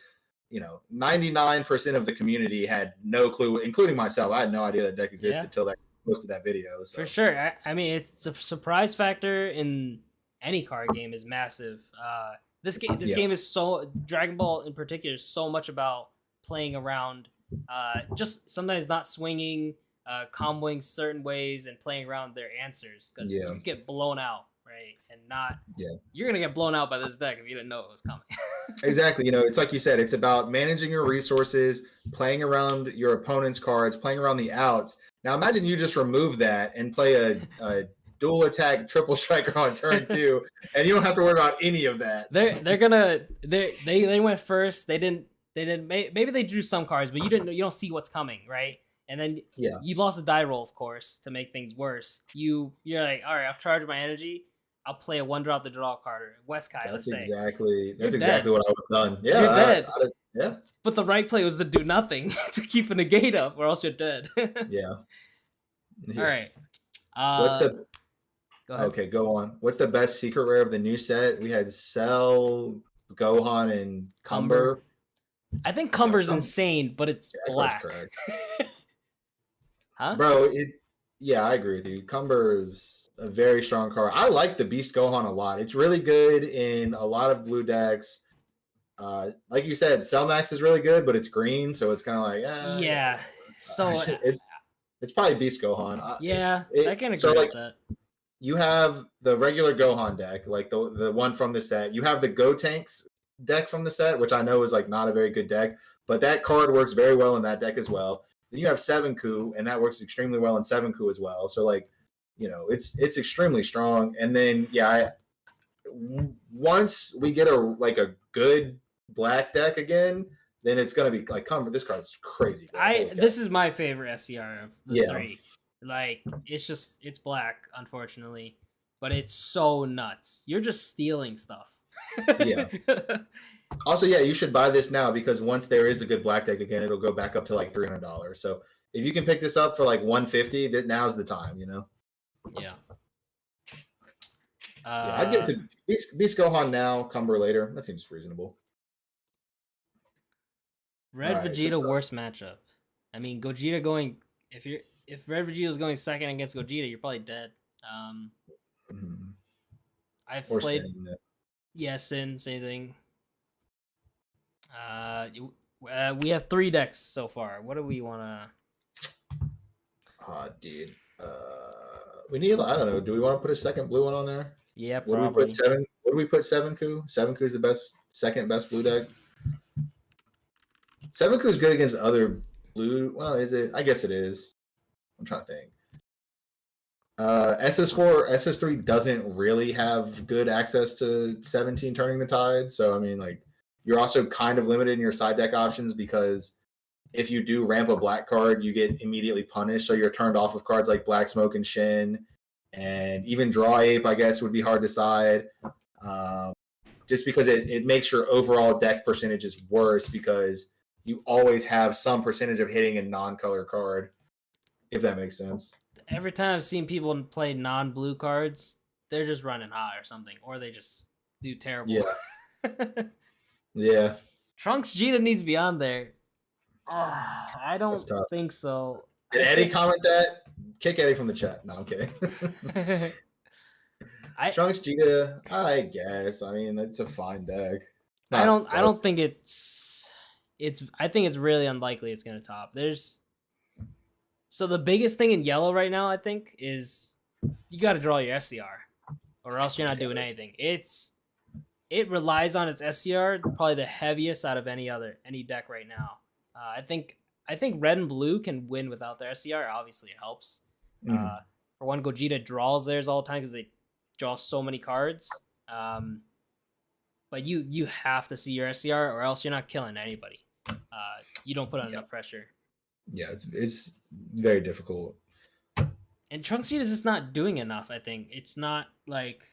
99% of the community had no clue, including myself. I had no idea that deck existed until I posted that video. So. For sure. I mean, it's a surprise factor in any card game is massive. This game is so Dragon Ball in particular is so much about playing around, just sometimes not swinging, comboing certain ways, and playing around their answers because you can get blown out, right? And you're gonna get blown out by this deck if you didn't know it was coming. Exactly. It's like you said, it's about managing your resources, playing around your opponent's cards, playing around the outs. Now imagine you just remove that and play a dual attack triple striker on turn 2, and you don't have to worry about any of that. They went first. They didn't. Maybe they drew some cards, but you don't see what's coming, right? And then you lost a die roll, of course, to make things worse. You're like, all right, I've charged my energy. I'll play a 1-drop to draw card. Westkai, let's say. That's exactly what I would have done. Yeah, you're dead. Yeah. But the right play was to do nothing to keep a negate up, or else you're dead. Yeah. All right. What's the? Go ahead. Okay, go on. What's the best secret rare of the new set? We had Cell, Gohan, and Cumber. I think Cumber's insane, but it's black. Huh? Bro, I agree with you. Cumber is a very strong card. I like the Beast Gohan a lot. It's really good in a lot of blue decks. Like you said, Cell Max is really good, but it's green, so it's kind of like So it's probably Beast Gohan. I can agree with that. You have the regular Gohan deck, like the one from the set. You have the Gotenks deck from the set, which I know is like not a very good deck, but that card works very well in that deck as well. Then you have 7 Coup, and that works extremely well in 7 Coup as well. So like, it's extremely strong. And then once we get a good black deck again, then it's gonna be like Cumber. This card's crazy. This is my favorite SCR of the 3. Like it's black, unfortunately, but it's so nuts. You're just stealing stuff. Also, you should buy this now because once there is a good black deck again, it'll go back up to like $300. So if you can pick this up for like $150, that now's the time. I'd get to Beast Gohan now, Cumber later. That seems reasonable. Red Vegeta worst matchup. I mean, Gogeta going if Red Vegeta is going second against Gogeta, you're probably dead. I've played Sin, same thing. We have 3 decks so far. What do we want to? Dude. We need. I don't know. Do we want to put a second blue one on there? Yeah, probably. What do we put 7 Coup? 7 Coup is the second best blue deck. 7 Coup is good against other blue. Well, is it? I guess it is. I'm trying to think. SS4, SS3 doesn't really have good access to 17 turning the tide. So, I mean, like, you're also kind of limited in your side deck options because if you do ramp a black card, you get immediately punished. So you're turned off of cards like Black Smoke and Shin. And even Draw Ape, I guess, would be hard to side. Just because it makes your overall deck percentages worse because you always have some percentage of hitting a non-color card, if that makes sense. Every time I've seen people play non-blue cards, they're just running hot or something, or they just do terrible. Yeah. Trunks Gita needs to be on there. I don't think so. Did Eddie comment that? Kick Eddie from the chat. No, I'm kidding. Trunks Gita, I guess. I mean, it's a fine deck. I don't think it's. I think it's really unlikely it's going to top. So the biggest thing in yellow right now, I think, is you got to draw your SCR, or else you're not doing anything. It's it relies on its SCR probably the heaviest out of any deck right now. I think red and blue can win without their SCR. Obviously, it helps. For one, Gogeta draws theirs all the time because they draw so many cards. But you have to see your SCR or else you're not killing anybody. You don't put on enough pressure. Yeah, it's very difficult. And Trunks Vegeta is just not doing enough. I think it's not like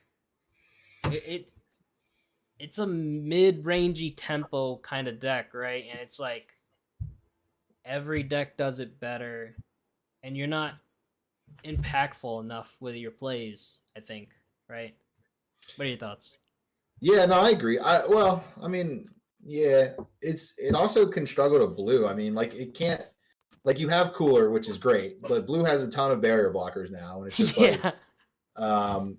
it's a mid-rangey tempo kind of deck, right? And it's like every deck does it better, and you're not impactful enough with your plays. I think, right? What are your thoughts? Yeah, no, I agree. I mean, yeah, it also can struggle to blue. I mean, like it can't. Like you have Cooler, which is great, but blue has a ton of barrier blockers now, and it's just like, Majin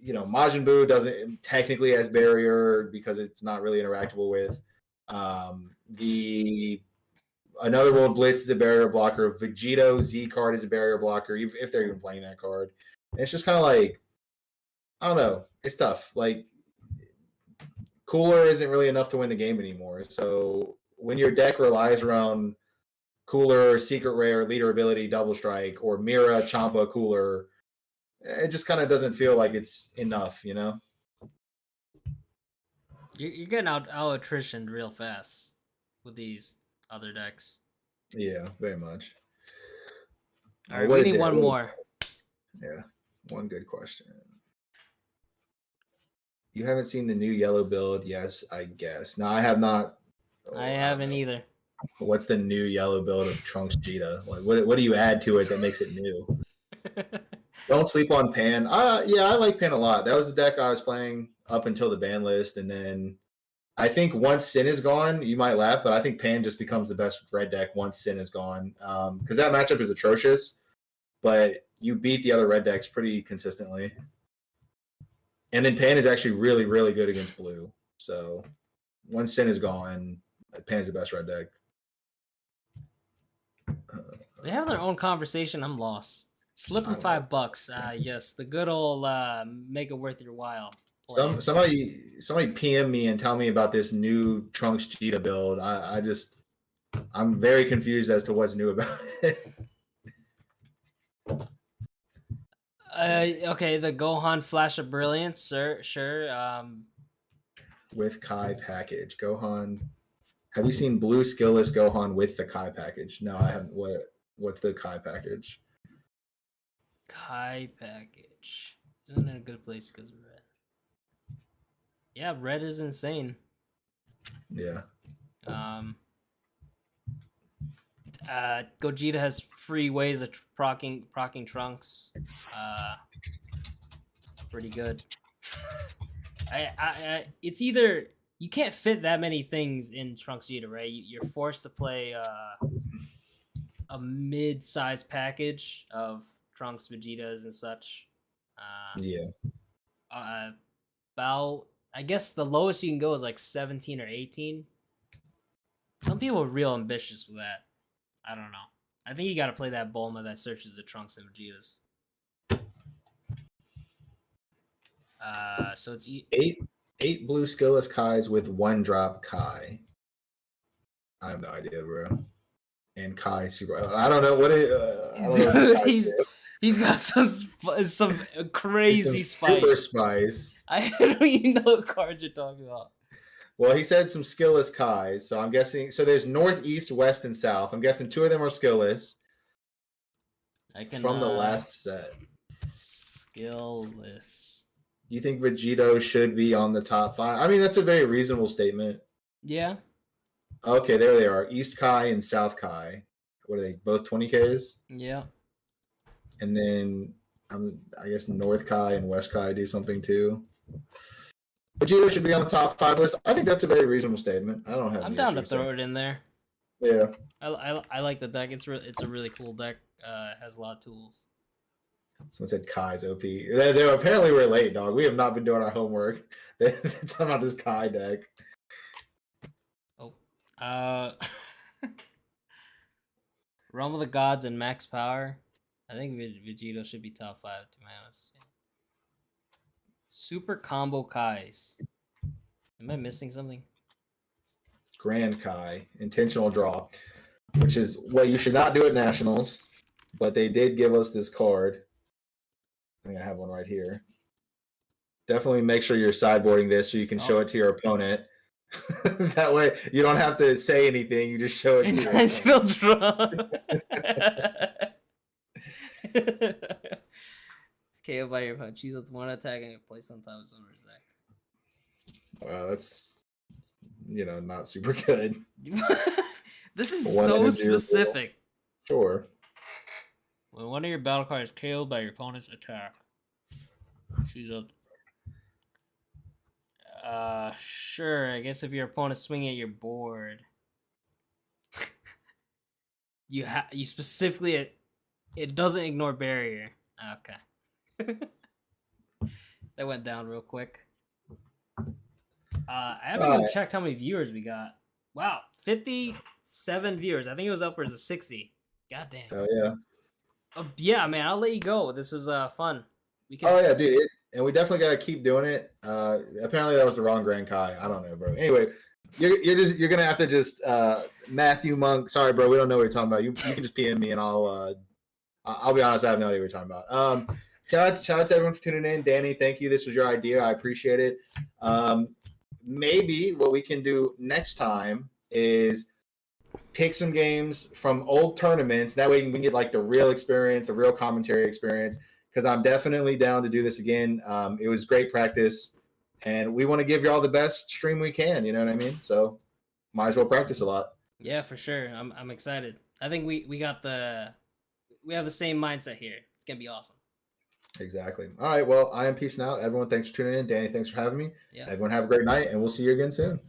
Buu doesn't technically has barrier because it's not really interactable with. The Another World Blitz is a barrier blocker. Vegito Z card is a barrier blocker, if they're even playing that card. And it's just kind of like, I don't know, it's tough. Like Cooler isn't really enough to win the game anymore. So when your deck relies around Cooler, Secret Rare, Leader Ability, Double Strike, or Mira, Champa, Cooler, it just kind of doesn't feel like it's enough, you know? You're getting out attritioned real fast with these other decks. Yeah, very much. All right, we need one more. Yeah, one good question. You haven't seen the new yellow build? Yes, I guess. No, I have not. I haven't either. What's the new yellow build of Trunks Vegeta? Like, what do you add to it that makes it new? Don't sleep on Pan. Yeah, I like Pan a lot. That was the deck I was playing up until the ban list, and then I think once Sin is gone, you might laugh, but I think Pan just becomes the best red deck once Sin is gone, because that matchup is atrocious, but you beat the other red decks pretty consistently. And then Pan is actually really, really good against blue. So once Sin is gone, Pan's the best red deck. They have their own conversation. I'm lost. Slipping $5. Yes, the good old make it worth your while. Somebody PM me and tell me about this new Trunks Vegeta build. I'm very confused as to what's new about it. Okay, the Gohan Flash of Brilliance, sure. With Kai package, Gohan. Have you seen blue skillless Gohan with the Kai package? No, I haven't. What's the Kai package? Kai package isn't it a good place because of red? Yeah, red is insane. Yeah. Gogeta has free ways of procking Trunks. Pretty good. It's either you can't fit that many things in Trunks Vegeta, right? You're forced to play a mid-sized package of Trunks, Vegetas, and such. Yeah. About, I guess the lowest you can go is like 17 or 18. Some people are real ambitious with that. I don't know. I think you got to play that Bulma that searches the Trunks and Vegetas. So it's eight blue skillless Kais with 1-drop Kai. I have no idea, bro. And Kai super. I don't know what it. I don't know he's got some crazy spice. Super spice. I don't even know what cards you're talking about. Well, he said some skillless Kais, so I'm guessing. So there's north, east, west, and south. I'm guessing 2 of them are skillless. From the last set. Skillless. Do you think Vegito should be on the top 5? I mean, that's a very reasonable statement. Yeah. Okay, there they are. East Kai and South Kai. What are they? Both 20Ks? Yeah. And then I guess North Kai and West Kai do something too. Vegeta should be on the top 5 list. I think that's a very reasonable statement. I don't have. I'm down to throw it in there. Yeah. I like the deck. It's a really cool deck. Has a lot of tools. Someone said Kai's OP. They apparently we're late, dog. We have not been doing our homework. They're talking about this Kai deck. Oh. Realm of the Gods and Max Power. I think Vegito should be top 5, to be honest. Super combo Kais. Am I missing something? Grand Kai, intentional draw, which is what you should not do at nationals, but they did give us this card. I think I have one right here. Definitely make sure you're sideboarding this so you can show it to your opponent. That way you don't have to say anything. You just show it to your opponent. Intentional draw. It's KO by your opponent. Choose with one attack and you play sometimes on Rizak. That's not super good. This is so specific. Sure. When one of your battle cards is KO'd by your opponent's attack, choose a. Sure. I guess if your opponent's swinging at your board, you specifically it doesn't ignore barrier. Okay. That went down real quick. I haven't even checked how many viewers we got. Wow, 57 viewers. I think it was upwards of 60. God damn. Oh yeah. Yeah, man. I'll let you go. This was fun. Oh yeah, dude. And we definitely got to keep doing it. Apparently that was the wrong Grand Kai. I don't know, bro. Anyway, you're gonna have to just Matthew Monk. Sorry, bro. We don't know what you're talking about. You can just PM me and I'll be honest. I have no idea what you're talking about. Shout out to everyone for tuning in. Danny, thank you. This was your idea. I appreciate it. Maybe what we can do next time is pick some games from old tournaments. That way we can get like the real experience, the real commentary experience. Because I'm definitely down to do this again. It was great practice, and we want to give you all the best stream we can. You know what I mean? So might as well practice a lot. Yeah, for sure. I'm excited. I think we have the same mindset here. It's gonna be awesome. Exactly. All right. Well, I am peacing out. Everyone, thanks for tuning in. Danny, thanks for having me. Yeah. Everyone have a great night, and we'll see you again soon.